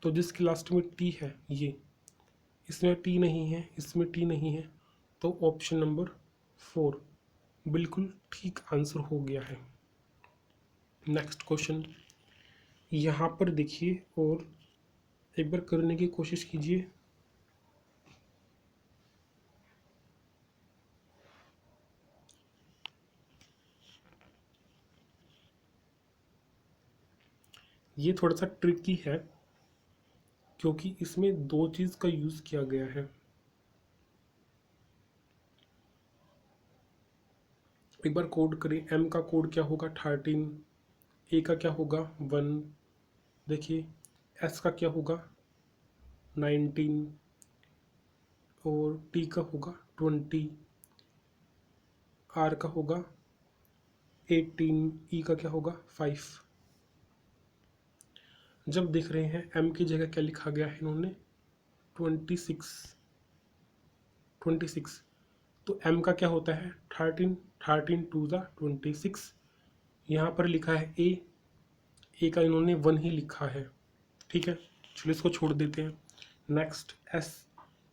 तो जिसके लास्ट में टी है ये, इसमें टी नहीं है, इसमें टी नहीं है, तो ऑप्शन नंबर 4 बिल्कुल ठीक आंसर हो गया है। नेक्स्ट क्वेश्चन, यहाँ पर देखिए और एक बार करने की कोशिश कीजिए। ये थोड़ा सा ट्रिकी है, क्योंकि इसमें दो चीज़ का यूज़ किया गया है। एक बार कोड करें। एम का कोड क्या होगा? 13। ए का क्या होगा? 1। देखिए, एस का क्या होगा? 19। और टी का होगा 20। आर का होगा 18। ई का क्या होगा? 5। जब देख रहे हैं एम की जगह क्या लिखा गया है इन्होंने? 26। 26। तो एम का क्या होता है? 13। 13 टू ज़ा 26। यहाँ पर लिखा है ए का इन्होंने 1 ही लिखा है, ठीक है। चलो इसको छोड़ देते हैं। नेक्स्ट एस,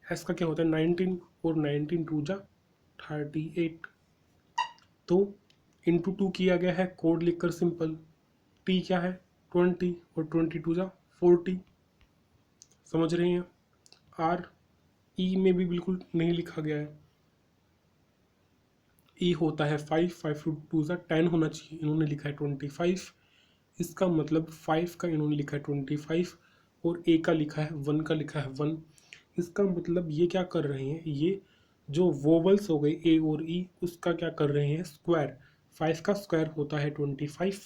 एस का क्या होता है? 19। और 19 टू जा 38। तो इंटू 2 किया गया है कोड लिखकर सिंपल। टी क्या है? 20। और 20 टू जा 40। समझ रहे हैं? आर, ई में भी बिल्कुल नहीं लिखा गया है। ई होता है 5। 5 टू ज़ा 10 होना चाहिए, इन्होंने लिखा है 25। इसका मतलब 5 का इन्होंने लिखा है 25। और ए का लिखा है 1 का लिखा है 1। इसका मतलब ये क्या कर रहे हैं, ये जो वोवल्स हो गए ए और ई उसका क्या कर रहे हैं, स्क्वायर। 5 का स्क्वायर होता है 25,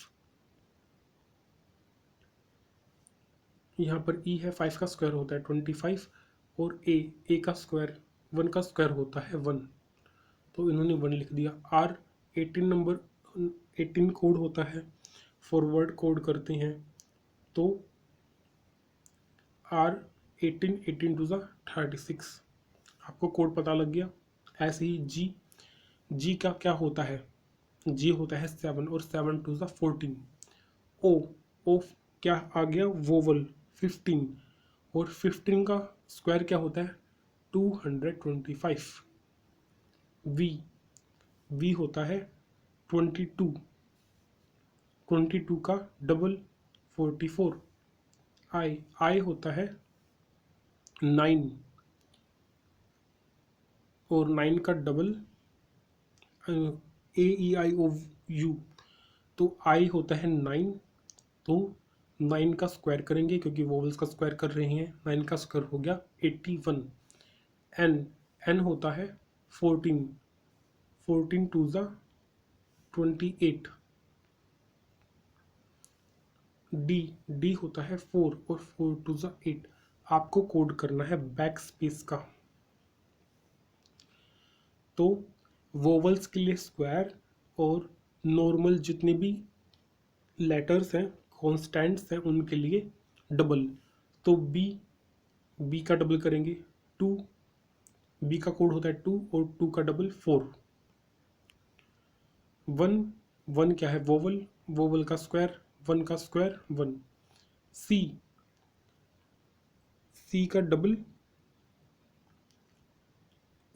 यहाँ पर ई है, 5 का स्क्वायर होता है 25, और ए का स्क्वायर 1 का स्क्वायर होता है 1, तो इन्होंने 1 लिख दिया। आर 18 नंबर 18 कोड होता है, फॉरवर्ड कोड करते हैं तो आर 18 टू ज़ा 36, आपको कोड पता लग गया। ऐसे ही जी का क्या होता है, जी होता है 7 और 7 टू ज़ा 14। ओ क्या आ गया, वोवल 15, और 15 का स्क्वायर क्या होता है 225। वी होता है 22, 22 का डबल 44। आई होता है 9, और 9 का डबल AEIOU, तो आई होता है 9, तो 9 का स्क्वायर करेंगे क्योंकि वोवल्स का स्क्वायर कर रहे हैं, 9 का स्क्वायर हो गया 81। एन होता है 14, 14 टू ज़ा 28। डी होता है 4 और 4 टू ज़ा 8। आपको कोड करना है बैक स्पेस का, तो वोवल्स के लिए स्क्वायर और नॉर्मल जितने भी लेटर्स हैं कॉन्स्टेंट्स हैं उनके लिए डबल। तो बी का डबल करेंगे 2, बी का कोड होता है 2 और 2 का डबल 4। 1 क्या है, वोवल का स्क्वायर 1 का स्क्वायर 1। सी का डबल,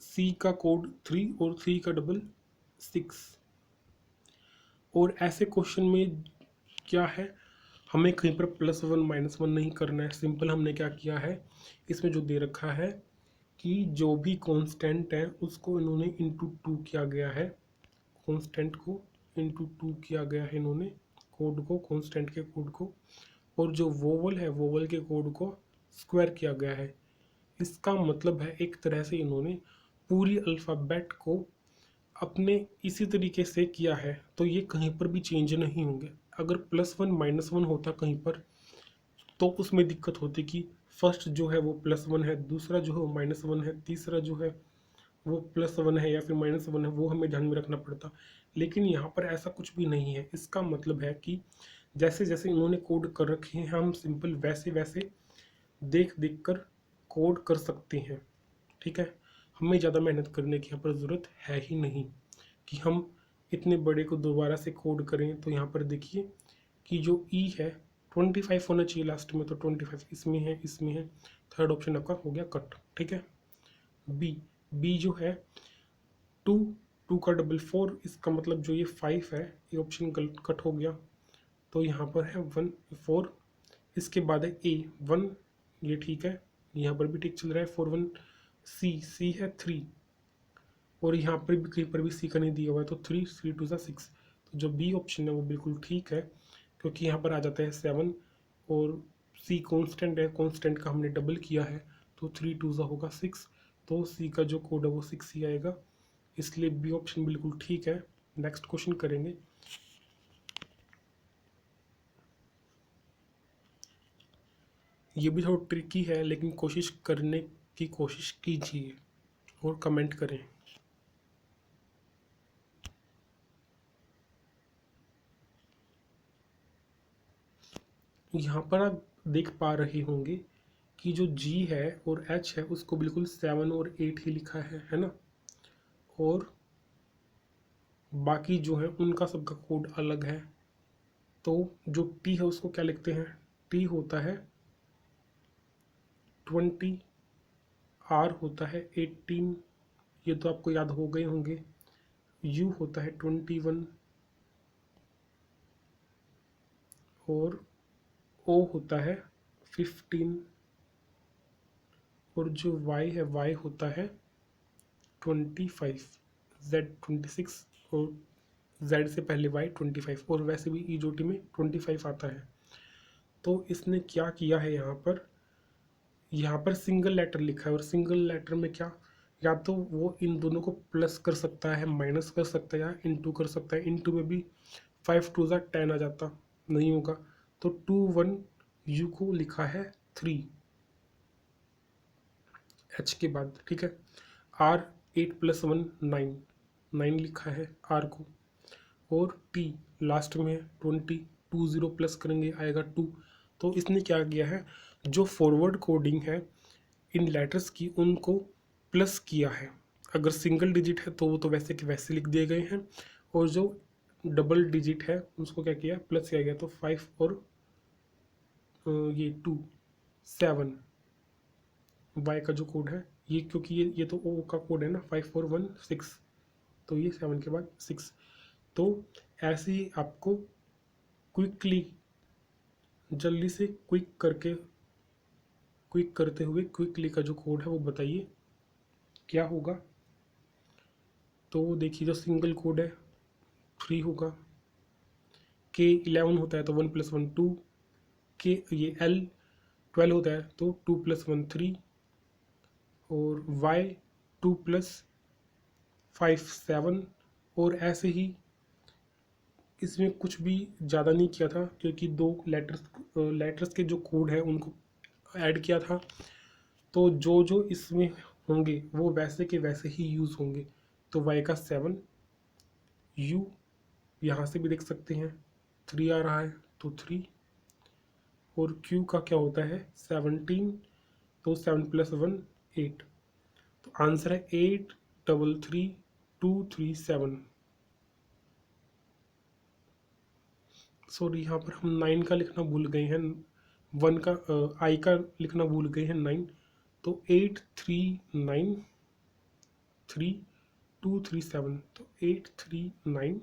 सी का कोड 3 और 3 का डबल 6। और ऐसे क्वेश्चन में क्या है, हमें कहीं पर +1 -1 नहीं करना है। सिंपल हमने क्या किया है, इसमें जो दे रखा है कि जो भी कांस्टेंट है उसको इन्होंने इंटू 2 किया गया है, कांस्टेंट को इंटू 2 किया गया है इन्होंने, कोड को, कांस्टेंट के कोड को, और जो वोवल है वोवल के कोड को स्क्वायर किया गया है। इसका मतलब है एक तरह से इन्होंने पूरी अल्फ़ाबेट को अपने इसी तरीके से किया है, तो ये कहीं पर भी चेंज नहीं होंगे। अगर +1 -1 होता कहीं पर तो उसमें दिक्कत होती कि फर्स्ट जो है वो +1 है, दूसरा जो है वो -1 है, तीसरा जो है वो +1 है या फिर -1 है, वो हमें ध्यान में रखना पड़ता। लेकिन यहाँ पर ऐसा कुछ भी नहीं है। इसका मतलब है कि जैसे जैसे इन्होंने कोड कर रखे हैं हम सिंपल वैसे वैसे देख देख कर कोड कर सकते हैं। ठीक है, हमें ज़्यादा मेहनत करने की यहाँ पर ज़रूरत है ही नहीं कि हम इतने बड़े को दोबारा से कोड करें। तो यहाँ पर देखिए कि जो ई है 25 होना चाहिए लास्ट में, तो 25 इसमें है, इसमें है, थर्ड ऑप्शन आपका हो गया कट। ठीक है, बी जो है 2 का डबल 4, इसका मतलब जो ये 5 है ये ऑप्शन कट हो गया, तो यहाँ पर है 1 4। इसके बाद है ए 1, ये ठीक है, यहाँ पर भी ठीक चल रहा है 4 1। सी है 3, और यहाँ पर भी कहीं पर भी सी का नहीं दिया हुआ है, तो 3 टू ज़ा 6, तो जो बी ऑप्शन है वो बिल्कुल ठीक है क्योंकि यहाँ पर आ जाता है 7, और सी कॉन्स्टेंट है, कॉन्स्टेंट का हमने डबल किया है, तो 3 टू ज़ा होगा 6, तो सी का जो कोड है वो 6 ही आएगा, इसलिए बी ऑप्शन बिल्कुल ठीक है। नेक्स्ट क्वेश्चन करेंगे। ये भी थोड़ा ट्रिकी है लेकिन कोशिश करने की कोशिश कीजिए और कमेंट करें। यहाँ पर आप देख पा रहे होंगे कि जो G है और H है उसको बिल्कुल 7 और 8 ही लिखा है ना, और बाकी जो है उनका सबका कोड अलग है। तो जो T है उसको क्या लिखते हैं, T होता है 20, R होता है 18, ये तो आपको याद हो गए होंगे, U होता है 21, और O होता है 15, और जो Y है Y होता है 25, Z 26, और Z से पहले Y 25, और वैसे भी ई जोटी में 25 आता है। तो इसने क्या किया है यहाँ पर सिंगल लेटर लिखा है, और सिंगल लेटर में क्या, या तो वो इन दोनों को प्लस कर सकता है, माइनस कर सकता है, या इंटू कर सकता है। इंटू में भी 5 टू ज़ा 10 आ जाता, नहीं होगा। तो 2 1 यू को लिखा है 3 एच के बाद, ठीक है। आर 8 + 1 9, 9 लिखा है आर को। और टी लास्ट में 20, 20 प्लस करेंगे आएगा 2। तो इसने क्या किया है, जो फॉरवर्ड कोडिंग है इन लेटर्स की उनको प्लस किया है। अगर सिंगल डिजिट है तो वो तो वैसे के वैसे लिख दिए गए हैं, और जो डबल डिजिट है उसको क्या किया, प्लस किया गया। तो 5 और ये 2 7 वाई का जो कोड है ये, क्योंकि ये तो ओ का कोड है ना, 5 4 1 6, तो ये 7 के बाद 6। तो ऐसे ही आपको क्विकली, जल्दी से क्विक करते हुए क्विकली का जो कोड है वो बताइए क्या होगा। तो देखिए जो सिंगल कोड है 3 होगा, के 11 होता है तो 1 + 1 2, के ये एल 12 होता है तो 2 + 1 3, और वाई 2 + 5 7। और ऐसे ही इसमें कुछ भी ज़्यादा नहीं किया था, क्योंकि दो लेटर्स के जो कोड है उनको ऐड किया था। तो जो जो इसमें होंगे वो वैसे के वैसे ही यूज़ होंगे। तो वाई का 7, यू यहाँ से भी देख सकते हैं 3 आ रहा है तो 3, और क्यू का क्या होता है 17, तो 7 + 1 8। तो आंसर है 8 3 3 2 3 7। सॉरी यहाँ पर हम 9 का लिखना भूल गए हैं, 1 का आई का लिखना भूल गए हैं 9। तो 8 3 9 3 2 3 7, तो 8 3 9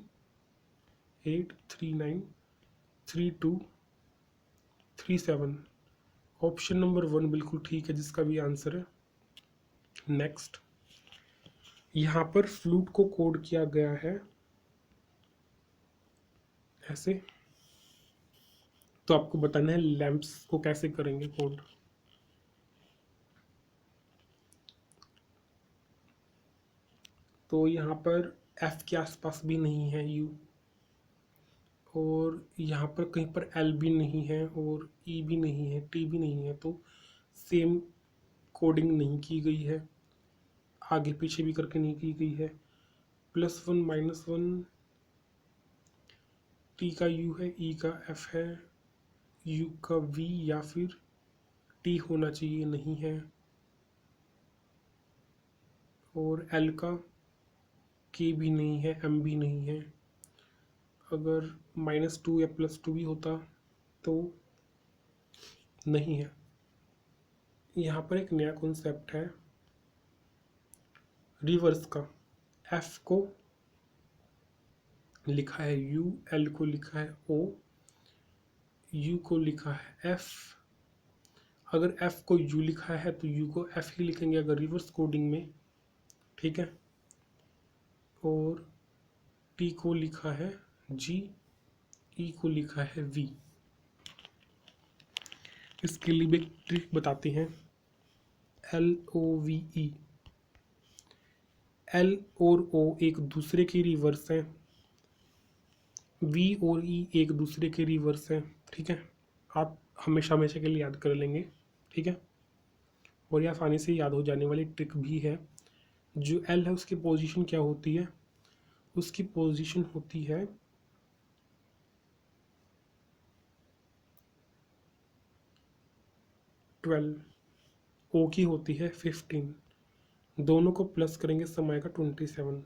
8 3 9 3 2 3 7। ऑप्शन नंबर 1 बिल्कुल ठीक है, जिसका भी आंसर है। नेक्स्ट, यहाँ पर फ्लूट को कोड किया गया है ऐसे। तो आपको बताना है लैंप्स को कैसे करेंगे कोड। तो यहाँ पर एफ के आसपास भी नहीं है यू, और यहाँ पर कहीं पर एल भी नहीं है, और ई भी नहीं है, टी भी नहीं है। तो सेम कोडिंग नहीं की गई है, आगे पीछे भी करके नहीं की गई है। +1 -1, टी का यू है, ई का एफ है, यू का वी या फिर टी होना चाहिए, नहीं है। और एल का के भी नहीं है, एम भी नहीं है। अगर -2 या +2 भी होता तो नहीं है। यहाँ पर एक नया कॉन्सेप्ट है रिवर्स का। एफ को लिखा है यू, एल को लिखा है ओ, यू को लिखा है एफ। अगर एफ को यू लिखा है तो यू को एफ ही लिखेंगे अगर रिवर्स कोडिंग में, ठीक है। और टी को लिखा है जी, ई को लिखा है वी। इसके लिए भी एक ट्रिक बताते हैं। LOVE, एल और ओ एक दूसरे के रिवर्स हैं, वी और ई एक दूसरे के रिवर्स हैं, ठीक है। आप हमेशा हमेशा के लिए याद कर लेंगे, ठीक है। और ये आसानी से याद हो जाने वाली ट्रिक भी है। जो एल है उसकी पोजीशन क्या होती है, उसकी पोजीशन होती है 12, ओ की होती है 15। दोनों को प्लस करेंगे सम आएगा 27।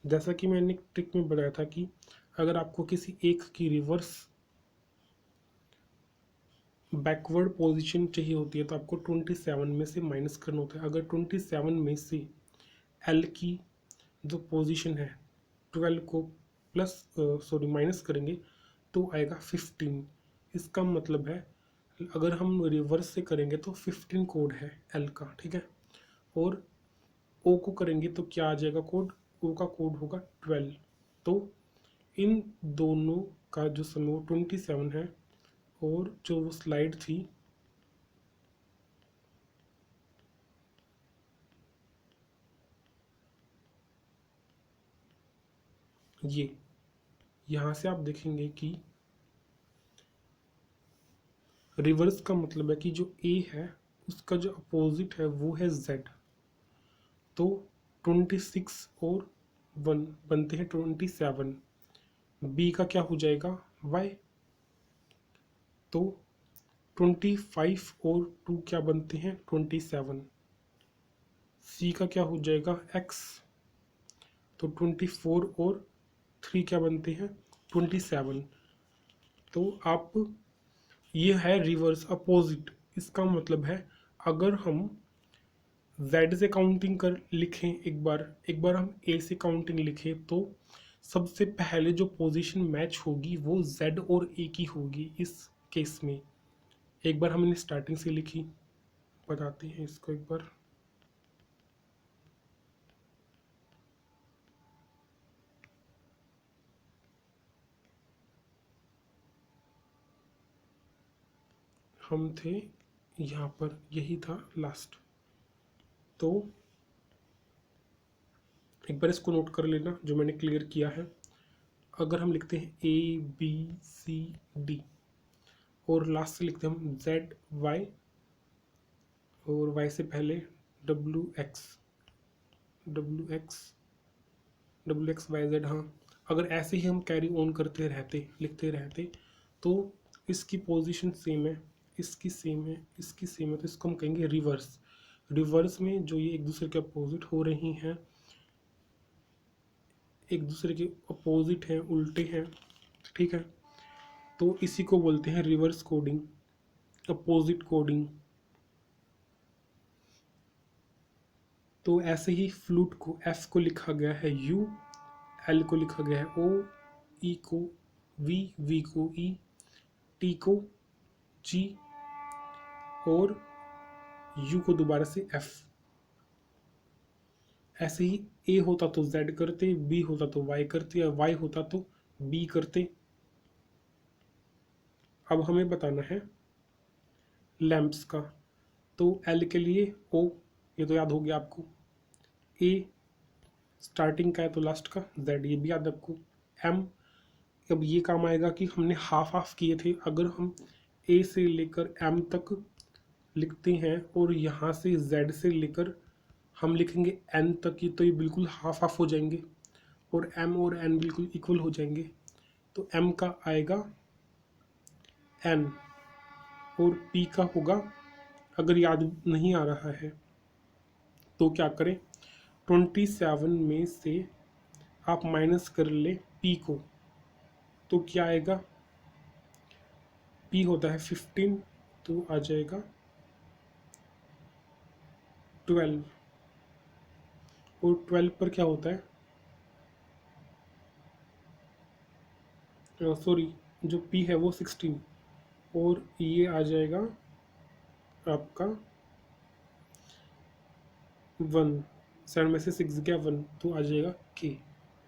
जैसा कि मैंने एक ट्रिक में बताया था कि अगर आपको किसी एक की रिवर्स बैकवर्ड पोजीशन चाहिए होती है तो आपको 27 में से माइनस करना होता है। अगर 27 में से एल की जो पोजीशन है 12 को माइनस करेंगे तो आएगा 15। इसका मतलब है अगर हम रिवर्स से करेंगे तो 15 कोड है एल का, ठीक है। और ओ को करेंगे तो क्या आ जाएगा कोड, ओ का कोड होगा 12। तो इन दोनों का जो सम है वो 27 है, और जो वो स्लाइड थी ये, यहाँ से आप देखेंगे कि रिवर्स का मतलब है कि जो ए है उसका जो अपोजिट है वो है जेड। तो 26 और 1 बनते हैं 27। बी का क्या हो जाएगा वाई। तो 25 और 2 क्या बनते हैं 27। सी का क्या हो जाएगा एक्स। तो 24 और 3 क्या बनते हैं 27। तो आप, ये है रिवर्स अपोजिट। इसका मतलब है अगर हम z से काउंटिंग कर लिखें, एक बार हम a से काउंटिंग लिखें तो सबसे पहले जो पोजीशन मैच होगी वो z और a की होगी। इस केस में एक बार हमने स्टार्टिंग से लिखी, बताते हैं इसको एक बार। हम थे यहाँ पर, यही था लास्ट। तो एक बार इसको नोट कर लेना जो मैंने क्लियर किया है। अगर हम लिखते हैं ABCD और लास्ट से लिखते हैं हम ZY और Y से पहले WX WX YZ। हाँ, अगर ऐसे ही हम कैरी ऑन करते रहते, लिखते रहते, तो इसकी पोजीशन सेम है, इसकी सेम है, इसकी सेम है, तो इसको हम कहेंगे रिवर्स। रिवर्स में जो ये एक दूसरे के अपोजिट हो रही हैं, एक दूसरे के अपोजिट हैं, उल्टे हैं, ठीक है, तो इसी को बोलते हैं रिवर्स कोडिंग, अपोजिट कोडिंग। तो ऐसे ही फ्लूट को, एफ को लिखा गया है यू, एल को लिखा गया है ओ, ई को वी, वी को ई, टी को जी और यू को दोबारा से एफ। ऐसे ही ए होता तो जेड करते, बी होता तो वाई करते, या वाई होता तो बी करते। अब हमें बताना है लैंप्स का। तो एल के लिए ओ, ये तो याद हो गया आपको। ए स्टार्टिंग का है तो लास्ट का, जेड ये भी याद आपको। एम, अब ये काम आएगा कि हमने हाफ हाफ किए थे। अगर हम ए से लेकर एम तक लिखते हैं और यहाँ से जेड से लेकर हम लिखेंगे एन तक की, तो ये बिल्कुल हाफ हाफ हो जाएंगे और एम और एन बिल्कुल इक्वल हो जाएंगे। तो एम का आएगा एन और पी का होगा, अगर याद नहीं आ रहा है तो क्या करें, 27 में से आप माइनस कर ले पी को, तो क्या आएगा, पी होता है 15, तो आ जाएगा 12। और 12 पर क्या होता है, सॉरी, जो पी है वो 16 और ये आ जाएगा आपका 1। 7 में से 6 गया 1, तो आ जाएगा के,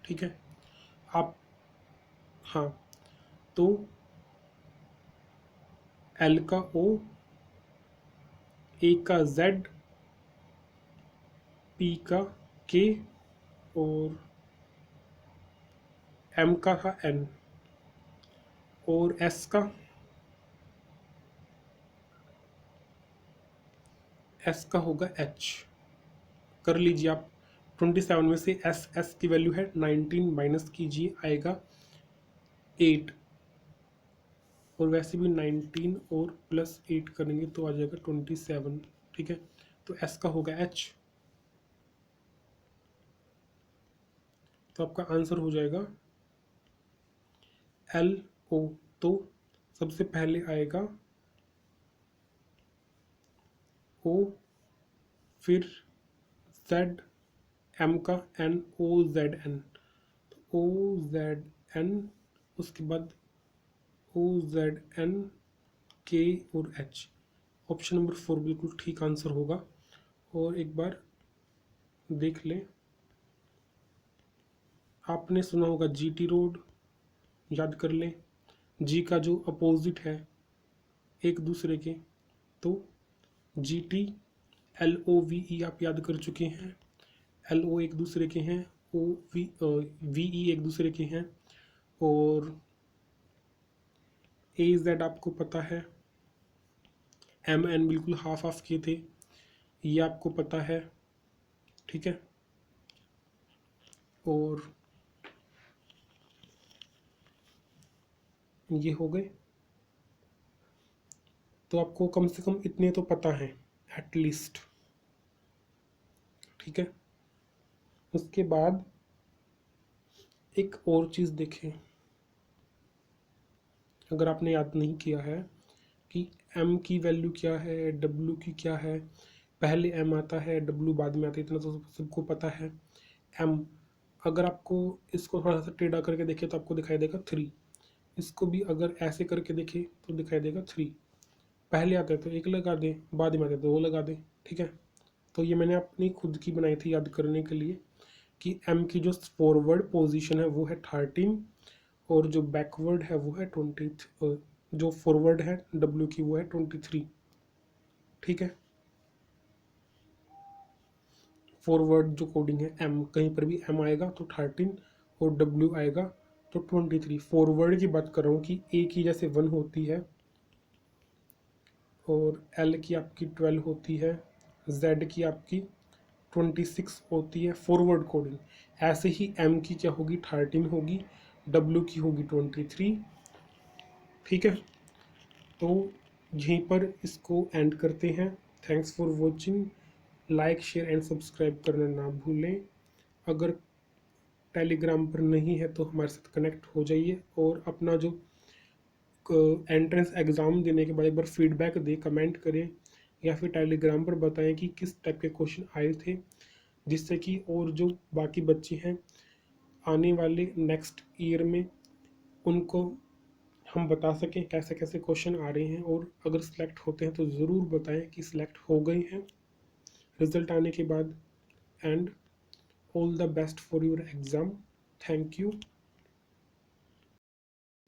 ठीक है। आप, हाँ, तो एल का ओ, ए का जेड, पी का के और एम का था एन और एस का होगा एच। कर लीजिए आप। 27 में से एस की वैल्यू है 19, माइनस कीजिए आएगा 8। और वैसे भी 19 और प्लस 8 करेंगे तो आ जाएगा 27, ठीक है। तो एस का होगा एच, तो आपका आंसर हो जाएगा एल ओ। तो सबसे पहले आएगा ओ, फिर जेड, एम का एन, ओ जेड एन, तो ओ जेड एन, उसके बाद ओ जेड एन, के और एच। ऑप्शन नंबर 4 बिल्कुल ठीक आंसर होगा। और एक बार देख लें, आपने सुना होगा जीटी रोड, याद कर लें। जी का जो अपोजिट है एक दूसरे के, तो GT LOVE आप याद कर चुके हैं, LO एक दूसरे के हैं, VE एक दूसरे के हैं, और AZ आपको पता है, MN बिल्कुल हाफ हाफ के थे, ये आपको पता है, ठीक है। और ये हो गए, तो आपको कम से कम इतने तो पता है एटलीस्ट, ठीक है। उसके बाद एक और चीज़ देखें, अगर आपने याद नहीं किया है कि M की वैल्यू क्या है, W की क्या है, पहले M आता है, W बाद में आता है, इतना तो सबको पता है। M, अगर आपको इसको थोड़ा सा टेढ़ा करके देखें तो आपको दिखाई देगा 3, इसको भी अगर ऐसे करके देखें तो दिखाई देगा 3, पहले आता है तो 1 लगा दें, बाद में आता है तो 2 लगा दें, ठीक है। तो ये मैंने अपनी खुद की बनाई थी याद करने के लिए कि M की जो फॉरवर्ड पोजीशन है वो है 13, और जो बैकवर्ड है वो है 20, जो फॉरवर्ड है W की वो है 23, ठीक है। फॉरवर्ड जो कोडिंग है M, कहीं पर भी M आएगा तो 13 और W आएगा तो 23। फॉरवर्ड की बात कर रहा हूँ कि A की जैसे 1 होती है और L की आपकी 12 होती है, Z की आपकी 26 होती है फॉरवर्ड कोडिंग, ऐसे ही M की क्या होगी 13 होगी, W की होगी 23, ठीक है। तो यहीं पर इसको एंड करते हैं। Thanks for watching, like share and subscribe करना ना भूलें। अगर टेलीग्राम पर नहीं है तो हमारे साथ कनेक्ट हो जाइए, और अपना जो एंट्रेंस एग्ज़ाम देने के बाद एक बार फीडबैक दें, कमेंट करें, या फिर टेलीग्राम पर बताएं कि किस टाइप के क्वेश्चन आए थे, जिससे कि और जो बाकी बच्चे हैं आने वाले नेक्स्ट ईयर में उनको हम बता सकें कैसे कैसे क्वेश्चन आ रहे हैं, और अगर सिलेक्ट होते हैं तो ज़रूर बताएं कि सिलेक्ट हो गए हैं रिज़ल्ट आने के बाद। And all the best for your exam. Thank you.